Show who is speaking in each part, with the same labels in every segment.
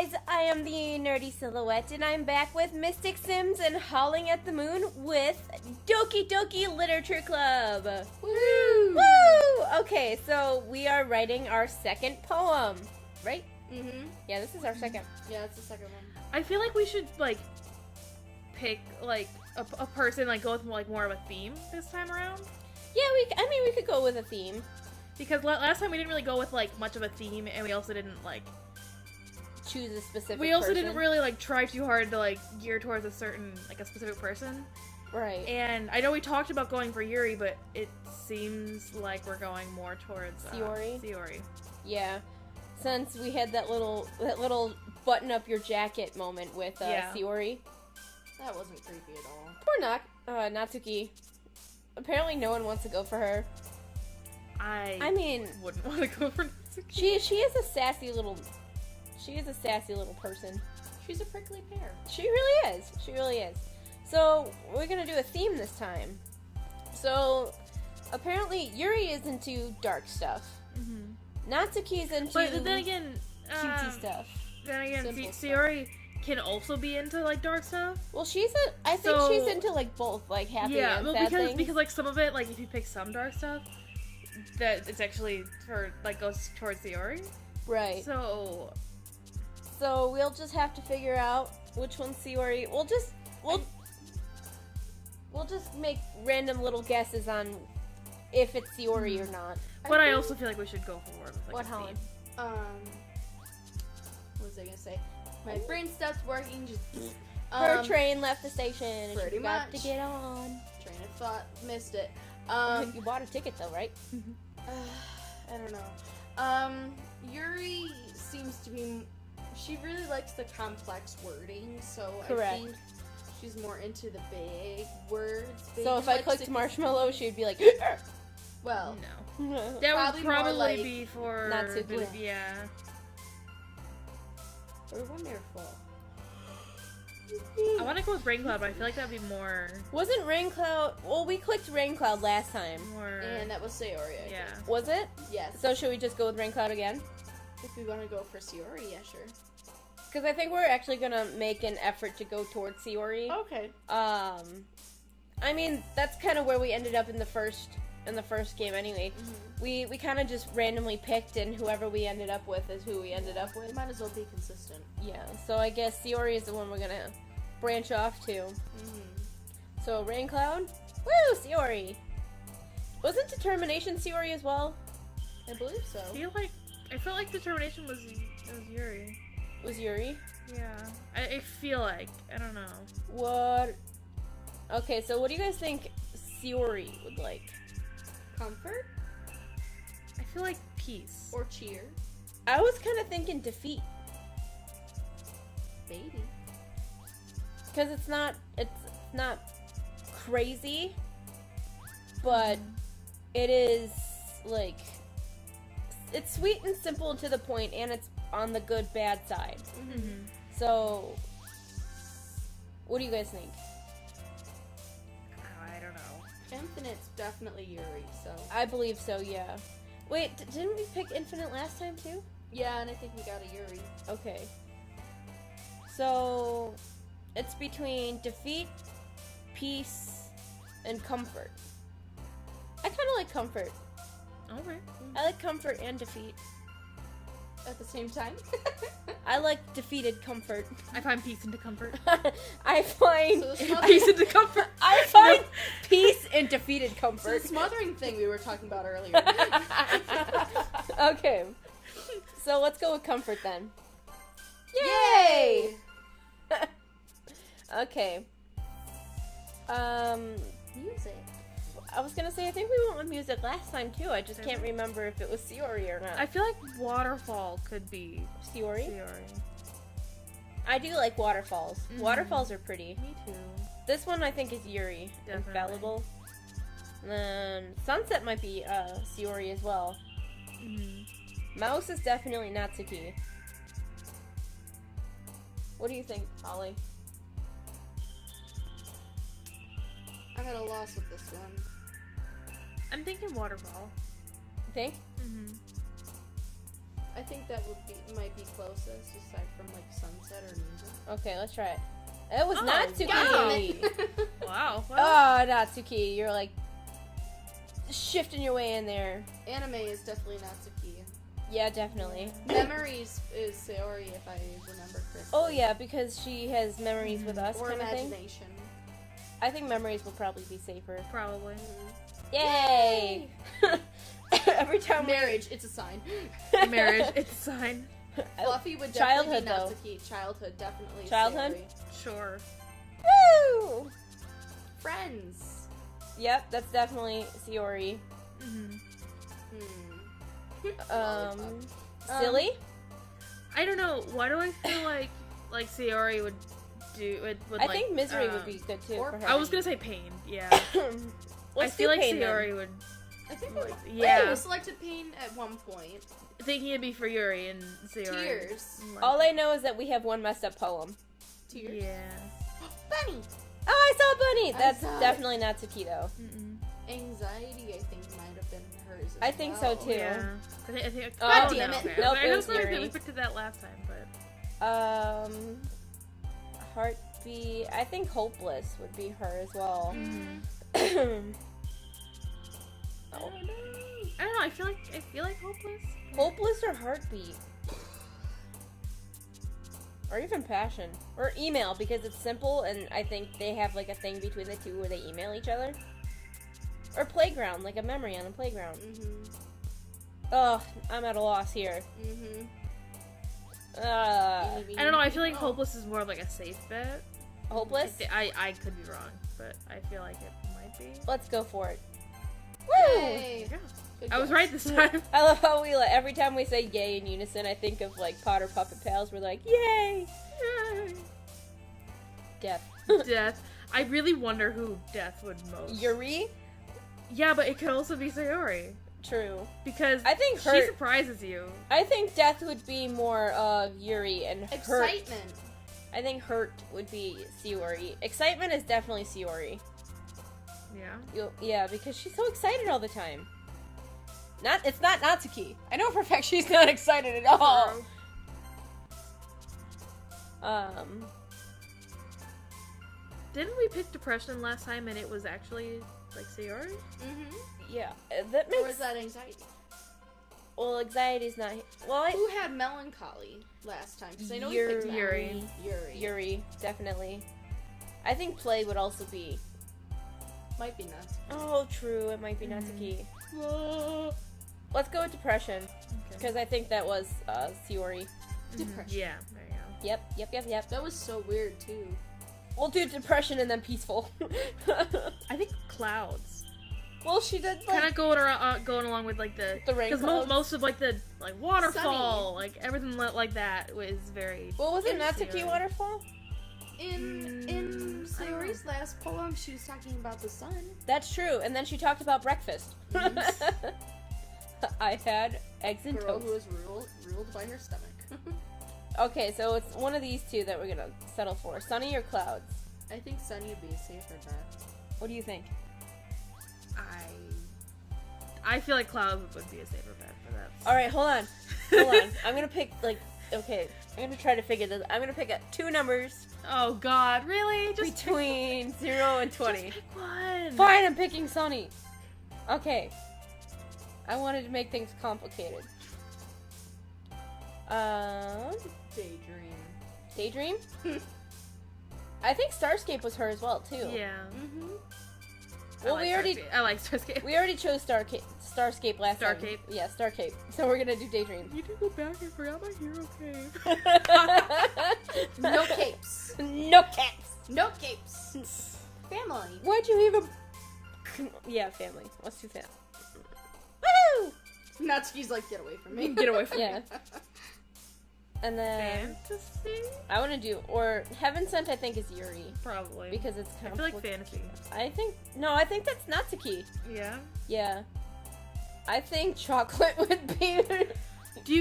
Speaker 1: guys, I am the Nerdy Silhouette, and I'm back with Mystic Sims and Howling at the Moon with Doki Doki Literature Club.
Speaker 2: Woo!
Speaker 1: Woo! Okay, so we are writing our second poem, right?
Speaker 2: Mm-hmm.
Speaker 1: Yeah, this is our second.
Speaker 2: Yeah, it's the second one.
Speaker 3: I feel like we should, like, pick, like, a person, like, go with, like, more of a theme this time around.
Speaker 1: Yeah, we could go with a theme.
Speaker 3: Because last time we didn't really go with, like, much of a theme, and we also didn't, like...
Speaker 1: choose a specific
Speaker 3: We also
Speaker 1: person.
Speaker 3: didn't really, like, try too hard to, like, gear towards a certain, like, a specific person.
Speaker 1: Right.
Speaker 3: And I know we talked about going for Yuri, but it seems like we're going more towards... Sayori.
Speaker 1: Yeah. Since we had that little button up your jacket moment with Sayori.
Speaker 2: That wasn't creepy at all.
Speaker 1: Poor Natsuki. Apparently no one wants to go for her.
Speaker 3: I
Speaker 1: mean,
Speaker 3: wouldn't want to go for Natsuki.
Speaker 1: She is a sassy little person.
Speaker 2: She's a prickly pear.
Speaker 1: She really is. She really is. So, we're gonna do a theme this time. So, apparently Yuri is into dark stuff.
Speaker 3: Mm-hmm.
Speaker 1: Natsuki's into
Speaker 3: But then again...
Speaker 1: cutesy stuff.
Speaker 3: Then again,
Speaker 2: Simple
Speaker 3: Sayori can also be into, like, dark stuff.
Speaker 1: Well, I think she's into, like, both, like, happy and sad things.
Speaker 3: because, like, some of it, like, if you pick some dark stuff, that it's actually goes towards Sayori.
Speaker 1: Right.
Speaker 3: So
Speaker 1: we'll just have to figure out which one's Sayori. We'll just make random little guesses on if it's Sayori or not.
Speaker 3: But I also feel like we should go forward with, like,
Speaker 1: What,
Speaker 3: a
Speaker 1: Helen?
Speaker 3: theme.
Speaker 2: What was I gonna say? My brain stopped working. Just
Speaker 1: Her train left the station and
Speaker 2: pretty
Speaker 1: she got to
Speaker 2: much.
Speaker 1: get on.
Speaker 2: Train of thought, missed it.
Speaker 1: You bought a ticket though, right?
Speaker 2: I don't know. Yuri seems to be. She really likes the complex wording, so
Speaker 1: Correct.
Speaker 2: I think she's more into the big words.
Speaker 1: So if I clicked marshmallow, she'd be like,
Speaker 2: well,
Speaker 3: No. That would
Speaker 2: Probably more
Speaker 3: probably
Speaker 2: like
Speaker 3: be for...
Speaker 1: Natsuki.
Speaker 3: Yeah.
Speaker 2: we're wonderful.
Speaker 3: I want to go with Rain Cloud, but I feel like that'd be more...
Speaker 1: Wasn't Rain Cloud... Well, we clicked Rain Cloud last time.
Speaker 3: More...
Speaker 2: And that was Sayori, I think.
Speaker 3: Yeah.
Speaker 1: Was it?
Speaker 2: Yes.
Speaker 1: So should we just go with Rain Cloud again?
Speaker 2: If we want to go for Sayori, yeah, sure.
Speaker 1: Because I think we're actually going to make an effort to go towards Sayori.
Speaker 2: Okay.
Speaker 1: I mean, that's kind of where we ended up in the first game anyway.
Speaker 2: Mm-hmm.
Speaker 1: We kind of just randomly picked, and whoever we ended up with is who we ended up with.
Speaker 2: Might as well be consistent.
Speaker 1: Yeah, so I guess Sayori is the one we're going to branch off to.
Speaker 2: Mm-hmm.
Speaker 1: So, Rain Cloud? Woo, Sayori! Wasn't Determination Sayori as well?
Speaker 2: I believe so.
Speaker 3: I feel like Determination was Yuri.
Speaker 1: Was Yuri?
Speaker 3: Yeah. I feel like. I don't know.
Speaker 1: What? Okay, so what do you guys think Sayori would like?
Speaker 2: Comfort
Speaker 3: I feel like peace.
Speaker 2: or cheer?
Speaker 1: I was kind of thinking defeat.
Speaker 2: Maybe.
Speaker 1: Because it's not crazy, but it is, like, it's sweet and simple and to the point, and it's on the good, bad side.
Speaker 3: Mm-hmm.
Speaker 1: So, what do you guys think?
Speaker 3: I don't know.
Speaker 2: Infinite's definitely Yuri, so.
Speaker 1: I believe so, yeah. Wait, didn't we pick Infinite last time, too?
Speaker 2: Yeah, and I think we got a Yuri.
Speaker 1: Okay. So, it's between defeat, peace, and comfort. I kind of like comfort.
Speaker 3: Okay.
Speaker 1: I like comfort and defeat.
Speaker 2: At the same time?
Speaker 1: I like defeated comfort.
Speaker 3: I find peace into comfort.
Speaker 1: I find
Speaker 2: So the smothering,
Speaker 3: Peace into comfort.
Speaker 1: I find peace in defeated
Speaker 2: so the
Speaker 1: comfort.
Speaker 2: smothering thing we were talking about earlier.
Speaker 1: Okay. So let's go with comfort then.
Speaker 2: Yay!
Speaker 1: Okay.
Speaker 2: Music.
Speaker 1: I was gonna say I think we went with music last time too. I just can't remember if it was Sayori or not.
Speaker 3: I feel like Waterfall could be
Speaker 1: Sayori?
Speaker 3: Sayori.
Speaker 1: I do like waterfalls.
Speaker 3: Mhm.
Speaker 1: Waterfalls are pretty.
Speaker 3: Me too.
Speaker 1: This one I think is Yuri.
Speaker 3: Definitely.
Speaker 1: Infallible. Sunset might be Sayori as well.
Speaker 3: Mm-hmm.
Speaker 1: Mouse is definitely Natsuki. What do you think, Holly?
Speaker 2: I'm at a loss with this one.
Speaker 3: I'm thinking Waterfall.
Speaker 1: You think?
Speaker 3: Mm-hmm.
Speaker 2: I think that might be closest, aside from like sunset or music.
Speaker 1: Okay, let's try it. It was
Speaker 3: Oh,
Speaker 1: Natsuki.
Speaker 3: Wow.
Speaker 1: Oh, Natsuki, you're like shifting your way in there.
Speaker 2: Anime is definitely Natsuki.
Speaker 1: Yeah, definitely.
Speaker 2: Memories is Sayori, if I remember correctly.
Speaker 1: Oh yeah, because she has memories with us,
Speaker 2: Or
Speaker 1: kind of thing.
Speaker 2: imagination.
Speaker 1: I think memories will probably be safer.
Speaker 3: Probably.
Speaker 1: Yay! Every time
Speaker 2: Marriage, it's a sign.
Speaker 3: Marriage, it's a sign.
Speaker 2: Fluffy would
Speaker 1: Childhood,
Speaker 2: definitely be Natsuki. Childhood, definitely.
Speaker 1: Childhood?
Speaker 2: Sayori.
Speaker 3: Sure.
Speaker 1: Woo!
Speaker 2: Friends.
Speaker 1: Yep, that's definitely Sayori.
Speaker 3: Mm-hmm.
Speaker 1: Silly?
Speaker 3: I don't know. Why do I feel like Sayori would
Speaker 1: I think misery would be good too
Speaker 2: or
Speaker 1: for her.
Speaker 3: I was gonna say pain. Yeah.
Speaker 1: Let's
Speaker 3: I feel
Speaker 1: do
Speaker 3: like
Speaker 1: pain, then.
Speaker 3: Sayori would.
Speaker 2: I think
Speaker 3: Like,
Speaker 2: we
Speaker 3: yeah.
Speaker 2: selected pain at one point.
Speaker 3: Thinking it'd be for Yuri and Sayori.
Speaker 2: Tears.
Speaker 3: Like,
Speaker 1: All I know is that we have one messed up poem.
Speaker 2: Tears.
Speaker 3: Yeah.
Speaker 2: Bunny.
Speaker 1: Oh, I saw Bunny!
Speaker 2: I
Speaker 1: That's
Speaker 2: saw it.
Speaker 1: definitely Natsuki though.
Speaker 3: Mm-mm.
Speaker 2: Anxiety, I think, might have been hers. As
Speaker 1: I think so,
Speaker 2: well.
Speaker 1: too.
Speaker 3: Yeah. I think.
Speaker 1: God
Speaker 3: oh,
Speaker 2: damn
Speaker 3: no,
Speaker 2: it.
Speaker 3: okay.
Speaker 1: Nope,
Speaker 3: I
Speaker 1: it
Speaker 3: know
Speaker 1: was
Speaker 3: something
Speaker 1: Yuri.
Speaker 3: we picked it that last time, but
Speaker 1: Heartbeat. I think Hopeless would be her as well.
Speaker 2: Mm-hmm.
Speaker 3: I don't know. I feel like hopeless.
Speaker 1: Hopeless or Heartbeat? Or even Passion. Or Email, because it's simple and I think they have like a thing between the two where they email each other. Or Playground, like a memory on a playground.
Speaker 2: Mm-hmm.
Speaker 1: Ugh, I'm at a loss here.
Speaker 2: Mm-hmm.
Speaker 3: I don't know. I feel like hopeless is more of like a safe bet.
Speaker 1: Hopeless?
Speaker 3: I could be wrong, but I feel like it might be.
Speaker 1: Let's go for it. Woo!
Speaker 2: Yay.
Speaker 3: Yeah.
Speaker 2: Good
Speaker 3: I was
Speaker 2: guess.
Speaker 3: right this time.
Speaker 1: I love how we like every time we say yay in unison, I think of like Potter Puppet Pals. We're like, yay! Death.
Speaker 3: Death. I really wonder who Death would most.
Speaker 1: Yuri?
Speaker 3: Yeah, but it could also be Sayori.
Speaker 1: True.
Speaker 3: Because
Speaker 1: I think
Speaker 3: she
Speaker 1: her.
Speaker 3: surprises you.
Speaker 1: I think Death would be more of Yuri and Hurt.
Speaker 2: Excitement.
Speaker 1: I think Hurt would be Sayori. Excitement is definitely Sayori.
Speaker 3: Yeah.
Speaker 1: Yeah, because she's so excited all the time. It's not Natsuki. I know for a fact she's not excited at all.
Speaker 3: True. Didn't we pick depression last time and it was actually like Sayori?
Speaker 2: Mm-hmm.
Speaker 1: Yeah, that
Speaker 2: Or
Speaker 1: makes.
Speaker 2: is that anxiety?
Speaker 1: Well, anxiety's not. Well,
Speaker 2: Who had melancholy last time? Because I know we
Speaker 1: Yuri.
Speaker 2: picked that.
Speaker 3: Yuri.
Speaker 1: Yuri, definitely. I think Play would also be.
Speaker 2: Might be nuts.
Speaker 1: Oh, true. It might be Natsuki. Let's go with depression because I think that was Sayori.
Speaker 2: Depression.
Speaker 3: Yeah, there you go.
Speaker 1: Yep.
Speaker 2: That was so weird too.
Speaker 1: We'll do depression and then peaceful.
Speaker 3: I think clouds.
Speaker 1: Well, she did
Speaker 3: Kind
Speaker 1: like
Speaker 3: of going along with like the
Speaker 1: rain
Speaker 3: because
Speaker 1: clouds.
Speaker 3: most of like the like waterfall,
Speaker 2: Sunny.
Speaker 3: like everything like that was very.
Speaker 1: What was it?
Speaker 3: very
Speaker 1: Natsuki
Speaker 3: Sayori.
Speaker 1: waterfall?
Speaker 2: In Sayori's last poem, she was talking about the sun.
Speaker 1: That's true. And then she talked about breakfast. I had eggs and
Speaker 2: Girl
Speaker 1: toast.
Speaker 2: who was ruled by her stomach.
Speaker 1: Okay, so it's one of these two that we're gonna settle for: sunny or clouds.
Speaker 2: I think sunny would be a safer bet.
Speaker 1: What do you think?
Speaker 3: I feel like cloud would be a safer bet for that.
Speaker 1: All right, hold on. I'm gonna pick okay. I'm gonna try to figure this. I'm gonna pick two numbers
Speaker 3: Oh God, really? Just
Speaker 1: between 0 and 20.
Speaker 3: Just pick one.
Speaker 1: Fine, I'm picking Sunny. Okay. I wanted to make things complicated. Daydream? I think Starscape was her as well, too.
Speaker 3: Yeah.
Speaker 2: Mm-hmm.
Speaker 1: Well,
Speaker 3: I like Starscape.
Speaker 1: we already chose Starscape last time.
Speaker 3: Starcape.
Speaker 1: Yeah, Starcape. So we're gonna do Daydream.
Speaker 3: You can go back and forgot my hero cape.
Speaker 2: No capes.
Speaker 1: No cats.
Speaker 2: No capes. Family.
Speaker 1: Why'd you even... Yeah, family. Let's do family. Woohoo!
Speaker 2: Natsuki's like, get away from me.
Speaker 3: Get away from me.
Speaker 1: Yeah. And then...
Speaker 3: Fantasy?
Speaker 1: I want to do... Or Heaven Sent, I think, is Yuri.
Speaker 3: Probably.
Speaker 1: Because it's
Speaker 3: I feel like fantasy.
Speaker 1: I think... No, I think that's Natsuki.
Speaker 3: Yeah.
Speaker 1: Yeah. I think Chocolate would be...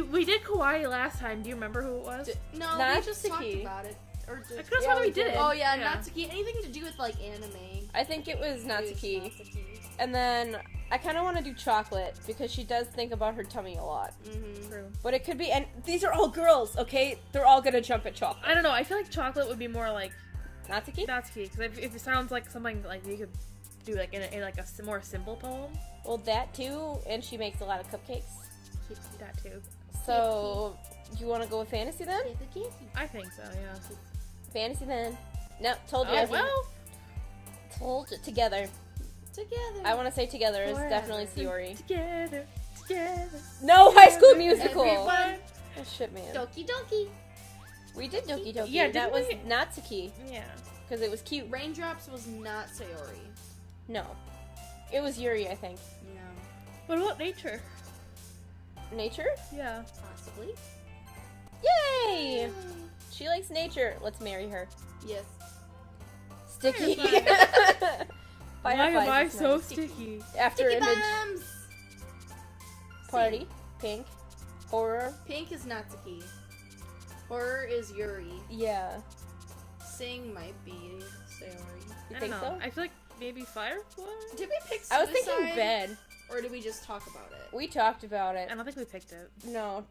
Speaker 3: We did Kawaii last time. Do you remember who it was?
Speaker 2: No, we just talked
Speaker 1: Natsuki.
Speaker 2: about it. Or
Speaker 3: I
Speaker 2: did...
Speaker 3: could have
Speaker 1: Yeah,
Speaker 3: sworn
Speaker 1: we
Speaker 3: we did.
Speaker 1: did.
Speaker 2: Oh yeah, Natsuki. Anything to do with like anime.
Speaker 1: I think it was
Speaker 2: It was
Speaker 1: Natsuki.
Speaker 2: Natsuki.
Speaker 1: And then I kind of want to do chocolate because she does think about her tummy a lot.
Speaker 2: Mm-hmm.
Speaker 3: True.
Speaker 1: But it could be, and these are all girls, okay? They're all gonna jump at chocolate.
Speaker 3: I don't know. I feel like chocolate would be more like
Speaker 1: Natsuki?
Speaker 3: Natsuki, because if it sounds like something like you could do like in like a more simple poem.
Speaker 1: Well, that too, and she makes a lot of cupcakes.
Speaker 3: That too.
Speaker 1: So, you want to go with fantasy then?
Speaker 3: I think so. Yeah.
Speaker 1: Fantasy then. No, told you.
Speaker 3: Oh well.
Speaker 1: Told you. Together.
Speaker 2: Together.
Speaker 1: I want to say together is
Speaker 2: Forever.
Speaker 1: definitely Sayori.
Speaker 3: Together.
Speaker 1: No, High School Musical!
Speaker 2: Everyone.
Speaker 1: Oh shit, man.
Speaker 2: Doki Doki.
Speaker 1: We did Doki Doki.
Speaker 3: Yeah,
Speaker 1: that
Speaker 3: didn't
Speaker 1: was
Speaker 3: we?
Speaker 1: Natsuki,
Speaker 3: Yeah.
Speaker 1: because it was cute.
Speaker 2: Raindrops was not Sayori.
Speaker 1: No. It was Yuri, I think.
Speaker 2: No.
Speaker 3: What about nature?
Speaker 1: Nature?
Speaker 3: Yeah.
Speaker 2: Possibly.
Speaker 1: Yay! She likes nature. Let's marry her.
Speaker 2: Yes.
Speaker 1: Sticky.
Speaker 3: Why
Speaker 1: Fireflies
Speaker 3: am I
Speaker 1: is
Speaker 3: so
Speaker 1: nice.
Speaker 3: sticky?
Speaker 1: After
Speaker 2: Sticky
Speaker 1: image
Speaker 2: bombs!
Speaker 1: party, pink, horror.
Speaker 2: Pink is Natsuki. Horror is Yuri.
Speaker 1: Yeah.
Speaker 2: Sing might be Sayori.
Speaker 1: You
Speaker 3: I
Speaker 1: think
Speaker 3: don't know.
Speaker 1: so?
Speaker 3: I feel like maybe Firefly.
Speaker 2: Did we pick
Speaker 1: I
Speaker 2: Suicide?
Speaker 1: was thinking bed.
Speaker 2: Or did we just talk about it?
Speaker 1: We talked about it.
Speaker 3: I don't think we picked it.
Speaker 1: No.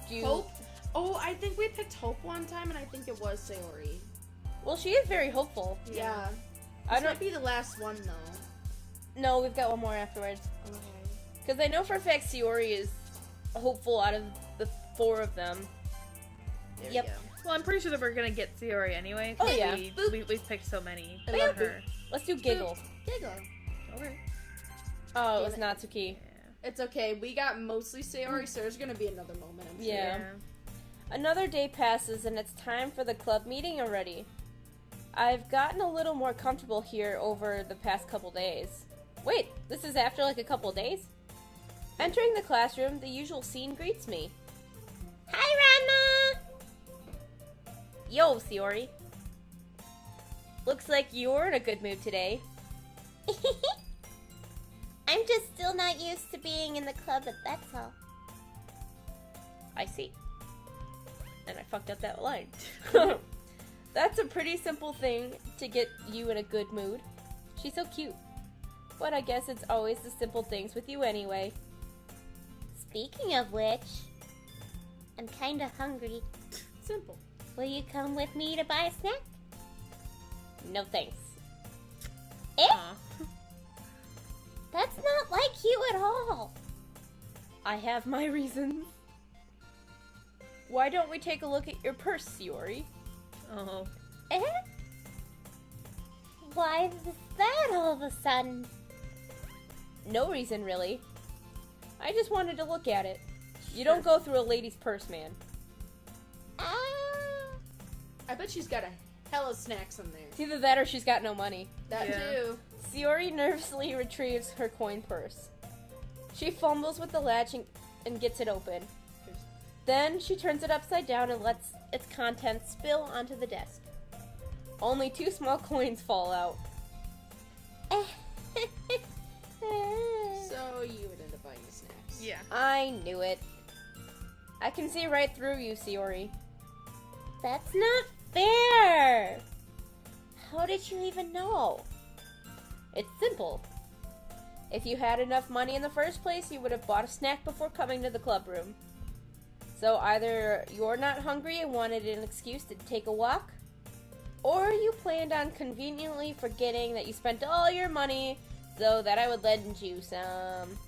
Speaker 1: Do you...
Speaker 2: Hope? Oh, I think we picked Hope one time, and I think it was Sayori.
Speaker 1: Well, she is very hopeful.
Speaker 2: Yeah.
Speaker 1: I
Speaker 2: This
Speaker 1: don't.
Speaker 2: might be the last one, though.
Speaker 1: No, we've got one more afterwards.
Speaker 2: Okay.
Speaker 1: Because I know for a fact Sayori is hopeful out of the 4 of them.
Speaker 2: There
Speaker 1: Yep.
Speaker 2: we go.
Speaker 3: Well, I'm pretty sure that we're gonna get Sayori anyway.
Speaker 1: Oh,
Speaker 3: 'cause
Speaker 1: yeah.
Speaker 3: We've picked so many.
Speaker 2: I
Speaker 3: for
Speaker 2: love
Speaker 3: her.
Speaker 1: Let's do Giggle.
Speaker 2: Giggle.
Speaker 3: Okay.
Speaker 1: Oh, it was
Speaker 2: Damn
Speaker 1: Natsuki.
Speaker 2: It's okay. We got mostly Sayori, so there's gonna be another moment. I'm sure.
Speaker 1: Yeah. Another day passes and it's time for the club meeting already. I've gotten a little more comfortable here over the past couple days. Wait, this is after like a couple days? Entering the classroom, the usual scene greets me. Hi, Ranma! Yo, Sayori. Looks like you're in a good mood today. I'm just still not used to being in the club, but that's all. I see. And I fucked up that line. That's a pretty simple thing to get you in a good mood. She's so cute. But I guess it's always the simple things with you anyway. Speaking of which, I'm kinda hungry.
Speaker 2: Simple.
Speaker 1: Will you come with me to buy a snack? No thanks. Eh?
Speaker 3: Aw.
Speaker 1: That's not like you at all. I have my reasons. Why don't we take a look at your purse, Sayori?
Speaker 3: Oh.
Speaker 1: Eh? Why is that all of a sudden? No reason, really. I just wanted to look at it. You don't go through a lady's purse, man. Ah.
Speaker 2: I bet she's got a hella snacks in there.
Speaker 1: It's either that or she's got no money.
Speaker 2: That
Speaker 3: Yeah.
Speaker 2: too.
Speaker 1: Sayori nervously retrieves her coin purse. She fumbles with the latch and gets it open. Then she turns it upside down and lets its contents spill onto the desk. Only 2 small coins fall out.
Speaker 2: So you would end up buying the snacks.
Speaker 3: Yeah.
Speaker 1: I knew it. I can see right through you, Sayori. That's not fair! How did you even know? It's simple. If you had enough money in the first place, you would have bought a snack before coming to the club room. So either you're not hungry and wanted an excuse to take a walk, or you planned on conveniently forgetting that you spent all your money so that I would lend you some.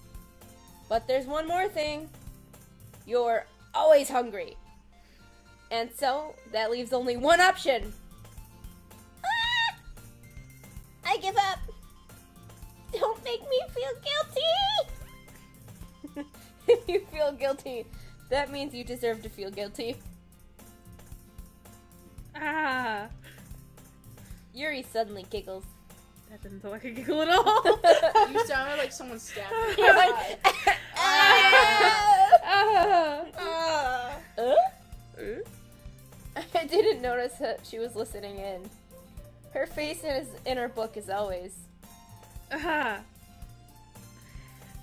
Speaker 1: But there's one more thing. You're always hungry. And so, that leaves only one option. Ah! I give up. Don't make me feel guilty. If you feel guilty, that means you deserve to feel guilty.
Speaker 3: Ah.
Speaker 1: Yuri suddenly giggles.
Speaker 3: That didn't sound like a giggle at all.
Speaker 2: You sounded like someone stabbed you.
Speaker 1: You're like, I didn't notice that she was listening in. Her face in her book as always.
Speaker 3: Ah.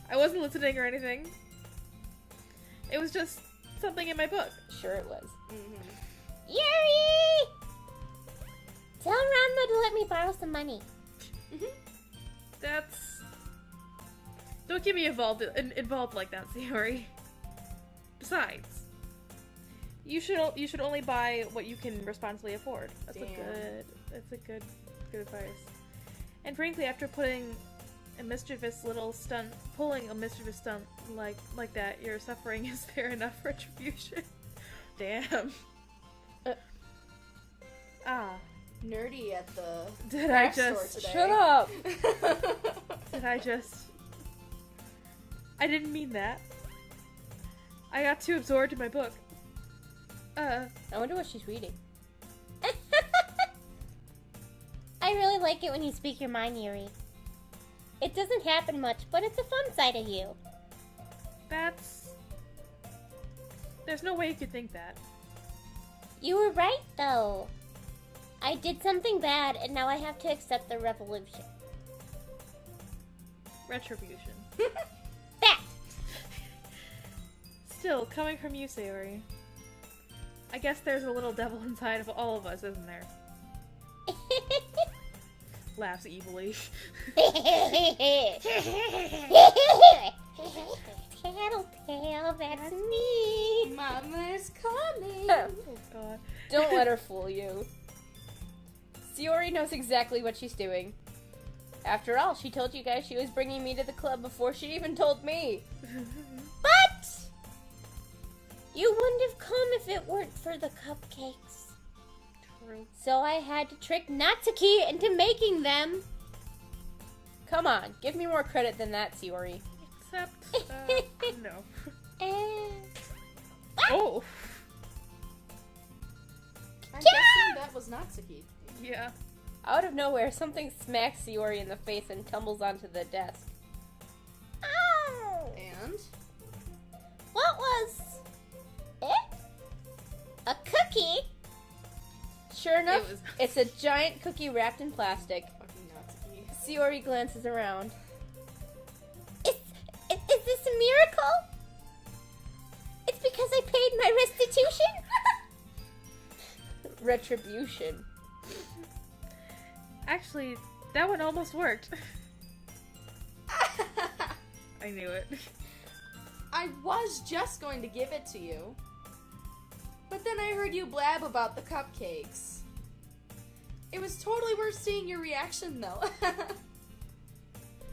Speaker 3: I wasn't listening or anything. It was just something in my book.
Speaker 1: Sure it was.
Speaker 2: Mm-hmm.
Speaker 1: Yuri! Tell Ranma to let me borrow some money.
Speaker 3: That's Don't get me involved like that, Sayori. Besides, you should only buy what you can responsibly afford. That's a good advice. And frankly, after pulling a mischievous stunt like that, your suffering is fair enough retribution. Damn.
Speaker 2: Nerdy at the
Speaker 3: Did I
Speaker 2: store
Speaker 3: just
Speaker 2: today.
Speaker 1: Shut up!
Speaker 3: I didn't mean that. I got too absorbed in my book.
Speaker 1: I wonder what she's reading. I really like it when you speak your mind, Yuri. It doesn't happen much, but it's a fun side of you.
Speaker 3: There's no way you could think that.
Speaker 1: You were right, though. I did something bad, and now I have to accept the revolution.
Speaker 3: Retribution.
Speaker 1: That!
Speaker 3: Still, coming from you, Sayori. I guess there's a little devil inside of all of us, isn't there? Laughs evilly.
Speaker 1: Tattletale, that's me.
Speaker 2: Mama's coming.
Speaker 3: Oh god.
Speaker 1: Don't let her fool you. Sayori knows exactly what she's doing. After all, she told you guys she was bringing me to the club before she even told me. But you wouldn't have come if it weren't for the cupcakes.
Speaker 3: True.
Speaker 1: So I had to trick Natsuki into making them. Come on, give me more credit than that, Sayori.
Speaker 3: Except, no.
Speaker 1: Ah!
Speaker 3: Oh!
Speaker 2: I'm guessing that was Natsuki.
Speaker 3: Yeah.
Speaker 1: Out of nowhere, something smacks Sayori in the face and tumbles onto the desk. Ow!
Speaker 2: And?
Speaker 1: What was it? A cookie? Sure enough, it's a giant cookie wrapped in plastic.
Speaker 2: Fucking Natsuki.
Speaker 1: Sayori glances around. Is this a miracle? It's because I paid my restitution? Retribution.
Speaker 3: Actually, that one almost worked. I knew it.
Speaker 2: I was just going to give it to you. But then I heard you blab about the cupcakes. It was totally worth seeing your reaction, though.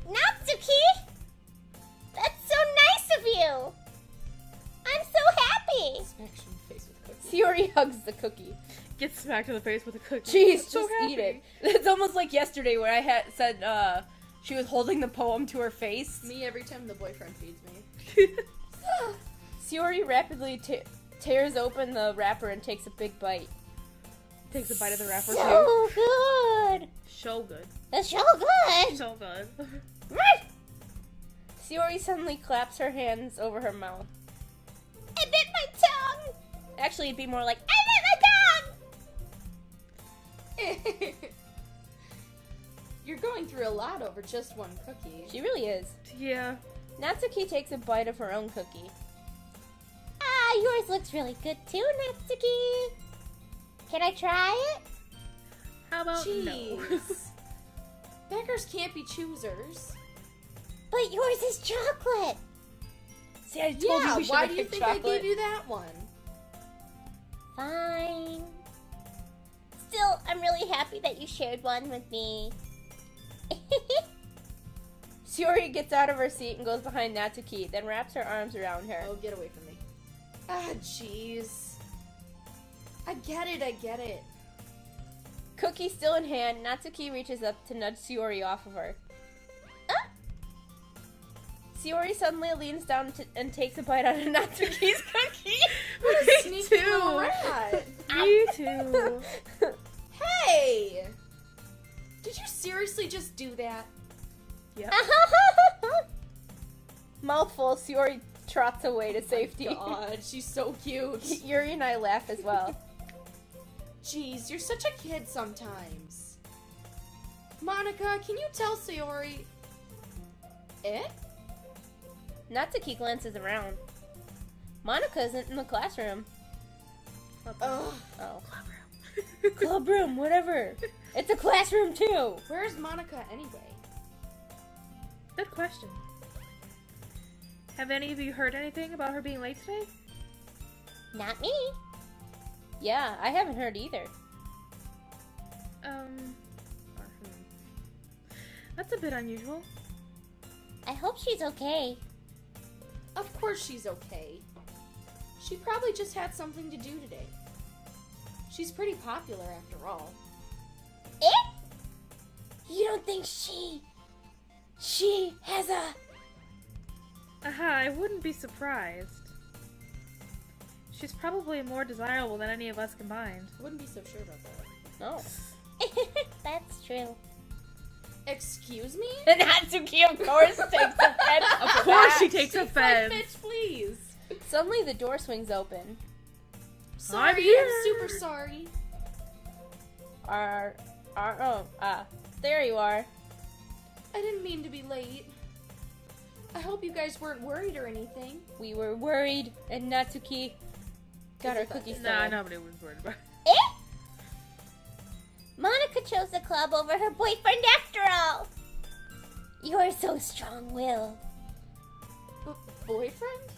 Speaker 1: Natsuki! That's so nice of you! I'm so happy!
Speaker 2: Smacks you in the face with a cookie.
Speaker 1: Sayori hugs the cookie.
Speaker 3: Get smacked in the face with a cookie.
Speaker 1: Jeez,
Speaker 3: I'm so
Speaker 1: just
Speaker 3: happy.
Speaker 1: eat it. It's almost like yesterday where I had said she was holding the poem to her face.
Speaker 2: Me every time the boyfriend feeds me.
Speaker 1: Sayori rapidly tears open the wrapper and takes a big bite.
Speaker 3: Takes a bite of the wrapper too.
Speaker 1: So good!
Speaker 3: So good.
Speaker 1: That's so good!
Speaker 3: So good.
Speaker 1: Sayori suddenly claps her hands over her mouth. I bit my tongue! Actually, it'd be more like, I bit my tongue!
Speaker 2: You're going through a lot over just one cookie.
Speaker 1: She really is.
Speaker 3: Yeah.
Speaker 1: Natsuki takes a bite of her own cookie. Ah, yours looks really good too, Natsuki. Can I try it?
Speaker 3: How about no?
Speaker 2: Jeez. Beggars can't be choosers.
Speaker 1: But yours is chocolate. See, I told you
Speaker 2: Yeah,
Speaker 1: we should
Speaker 2: why
Speaker 1: have
Speaker 2: do you
Speaker 1: picked
Speaker 2: think I
Speaker 1: chocolate.
Speaker 2: gave you that one?
Speaker 1: Fine. Still, I'm really happy that you shared one with me. Sayori gets out of her seat and goes behind Natsuki, then wraps her arms around her.
Speaker 2: Oh, get away from me. Ah, jeez. I get it.
Speaker 1: Cookie still in hand, Natsuki reaches up to nudge Sayori off of her. Ah! Sayori suddenly leans down and takes a bite out of Natsuki's cookie.
Speaker 2: What a
Speaker 3: Me
Speaker 2: sneaky little
Speaker 3: too.
Speaker 2: rat.
Speaker 3: Me too.
Speaker 2: Hey! Did you seriously just do that?
Speaker 3: Yep.
Speaker 1: Mouthful, Sayori trots away to safety.
Speaker 2: God, she's so cute.
Speaker 1: Yuri and I laugh as well.
Speaker 2: Jeez, you're such a kid sometimes. Monica, can you tell Sayori...
Speaker 1: Natsuki glances around. Monica isn't in the classroom.
Speaker 2: Ugh.
Speaker 1: Oh. Club room, whatever. It's a classroom too.
Speaker 2: Where's Monica anyway?
Speaker 3: Good question. Have any of you heard anything about her being late today?
Speaker 1: Not me. Yeah, I haven't heard either.
Speaker 3: That's a bit unusual.
Speaker 1: I hope she's okay.
Speaker 2: Of course she's okay. She probably just had something to do today. She's pretty popular after all.
Speaker 1: Eh? You don't think she has a...
Speaker 3: Aha, I wouldn't be surprised. She's probably more desirable than any of us combined.
Speaker 2: I wouldn't be so sure about that.
Speaker 1: No. That's true.
Speaker 2: Excuse me?
Speaker 1: Natsuki, of course, takes offense.
Speaker 3: Of course she takes
Speaker 2: She's
Speaker 3: offense.
Speaker 2: like, bitch, please.
Speaker 1: Suddenly the door swings open.
Speaker 2: Sorry,
Speaker 3: here.
Speaker 2: I'm super sorry.
Speaker 1: There you are.
Speaker 2: I didn't mean to be late. I hope you guys weren't worried or anything.
Speaker 1: We were worried, and Natsuki got our cookies stolen.
Speaker 3: Nah, nobody was worried about it.
Speaker 1: Eh? Monica chose the club over her boyfriend after all. You're so strong-willed.
Speaker 2: Boyfriend?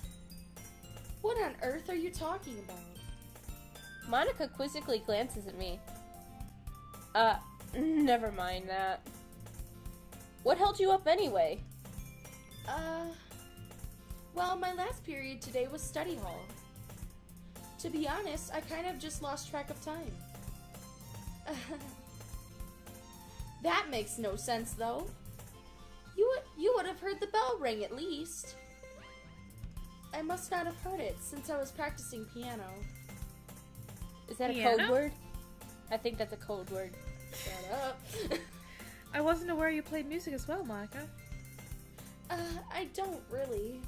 Speaker 2: What on earth are you talking about?
Speaker 1: Monica quizzically glances at me. Never mind that. What held you up anyway?
Speaker 2: Well, my last period today was study hall. To be honest, I kind of just lost track of time. That makes no sense, though. You would have heard the bell ring at least. I must not have heard it since I was practicing piano.
Speaker 1: Is that a
Speaker 3: Piano?
Speaker 1: code word? I think that's a code word.
Speaker 2: Shut up.
Speaker 3: I wasn't aware you played music as well, Monica.
Speaker 2: I don't really.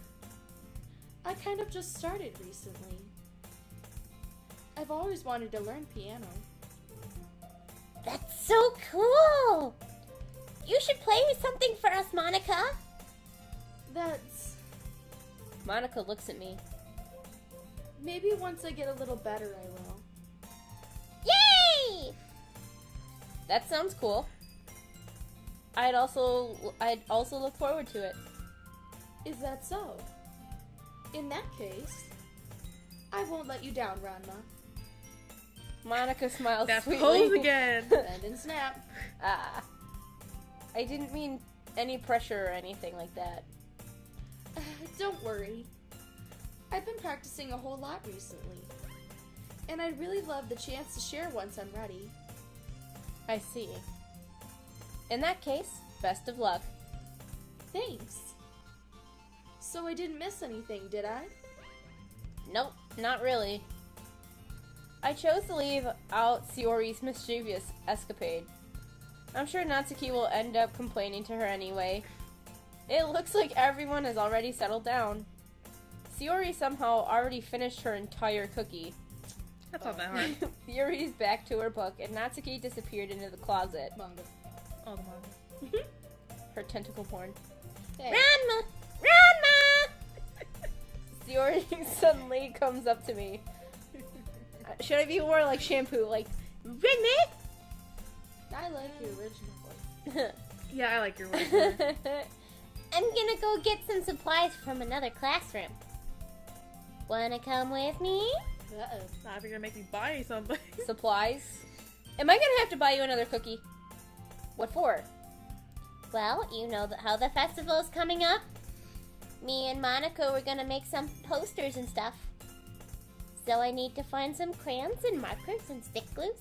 Speaker 2: I kind of just started recently. I've always wanted to learn piano.
Speaker 1: That's so cool! You should play something for us, Monica.
Speaker 2: That's...
Speaker 1: Monica looks at me.
Speaker 2: Maybe once I get a little better, I will.
Speaker 1: Yay! That sounds cool. I'd also look forward to it.
Speaker 2: Is that so? In that case, I won't let you down, Ranma.
Speaker 1: Monica smiles
Speaker 3: That
Speaker 1: sweetly.
Speaker 3: pose again.
Speaker 2: Bend and snap.
Speaker 1: I didn't mean any pressure or anything like that.
Speaker 2: Don't worry. I've been practicing a whole lot recently. And I'd really love the chance to share once I'm ready.
Speaker 1: I see. In that case, best of luck.
Speaker 2: Thanks. So I didn't miss anything, did I?
Speaker 1: Nope, not really. I chose to leave out Shiori's mischievous escapade. I'm sure Natsuki will end up complaining to her anyway. It looks like everyone has already settled down. Shiori somehow already finished her entire cookie.
Speaker 3: That's not that hard.
Speaker 1: Shiori's back to her book, and Natsuki disappeared into the closet.
Speaker 2: Manga.
Speaker 3: Oh, the manga.
Speaker 1: Her tentacle porn.
Speaker 2: Hey.
Speaker 1: Ranma! Ranma! Shiori suddenly comes up to me. Should I be more like shampoo? Like, Ranma?
Speaker 2: I like your original voice.
Speaker 3: Yeah, I like your voice.
Speaker 1: I'm gonna go get some supplies from another classroom. Wanna come with me?
Speaker 2: Uh-oh.
Speaker 3: Not if you're gonna make me buy you something.
Speaker 1: Supplies? Am I gonna have to buy you another cookie? What for? Well, you know how the festival's coming up. Me and Monica were gonna make some posters and stuff. So I need to find some crayons and markers and stick glues.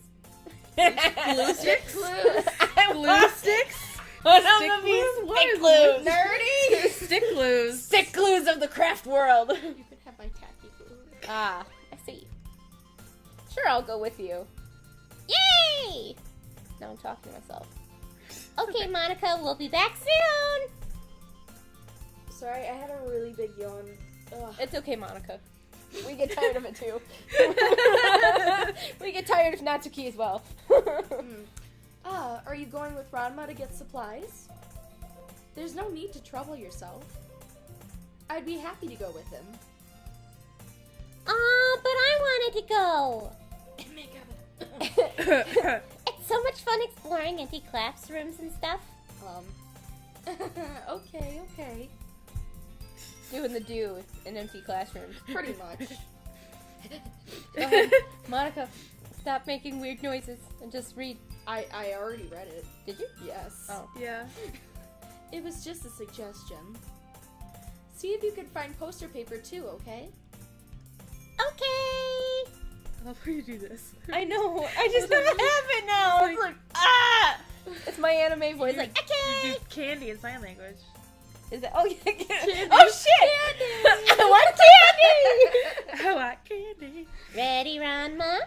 Speaker 3: Glue sticks? Glue sticks?
Speaker 1: One
Speaker 3: Stick
Speaker 1: of these
Speaker 3: glues? What
Speaker 1: stick
Speaker 3: is
Speaker 1: glues.
Speaker 2: Nerdy!
Speaker 3: Stick glues.
Speaker 1: Stick glues of the craft world.
Speaker 2: You could have my tacky glue.
Speaker 1: Ah, I see. Sure, I'll go with you. Yay! Now I'm talking to myself. Okay, Monica, we'll be back soon.
Speaker 2: Sorry, I had a really big yawn. Ugh.
Speaker 1: It's okay, Monica. We get tired of it too. We get tired of Natsuki as well.
Speaker 2: Are you going with Ranma to get supplies? There's no need to trouble yourself. I'd be happy to go with him.
Speaker 1: Aw, but I wanted to go. It's so much fun exploring empty classrooms and stuff.
Speaker 2: Okay.
Speaker 1: doing the do in empty classrooms.
Speaker 2: Pretty much.
Speaker 1: Go ahead. Monica, stop making weird noises and just read.
Speaker 2: I already read it.
Speaker 1: Did you?
Speaker 2: Yes.
Speaker 1: Oh.
Speaker 3: Yeah.
Speaker 2: It was just a suggestion. See if you can find poster paper too, okay?
Speaker 1: Okay.
Speaker 3: I love how you do this.
Speaker 1: I know. I just don't have it now. It's like, ah! It's my anime voice, like, okay.
Speaker 3: You do candy in sign language.
Speaker 1: Is that? Oh, yeah.
Speaker 3: Candy.
Speaker 1: Oh, shit. Candy. I want candy.
Speaker 3: I like candy.
Speaker 1: Ready, Ranma?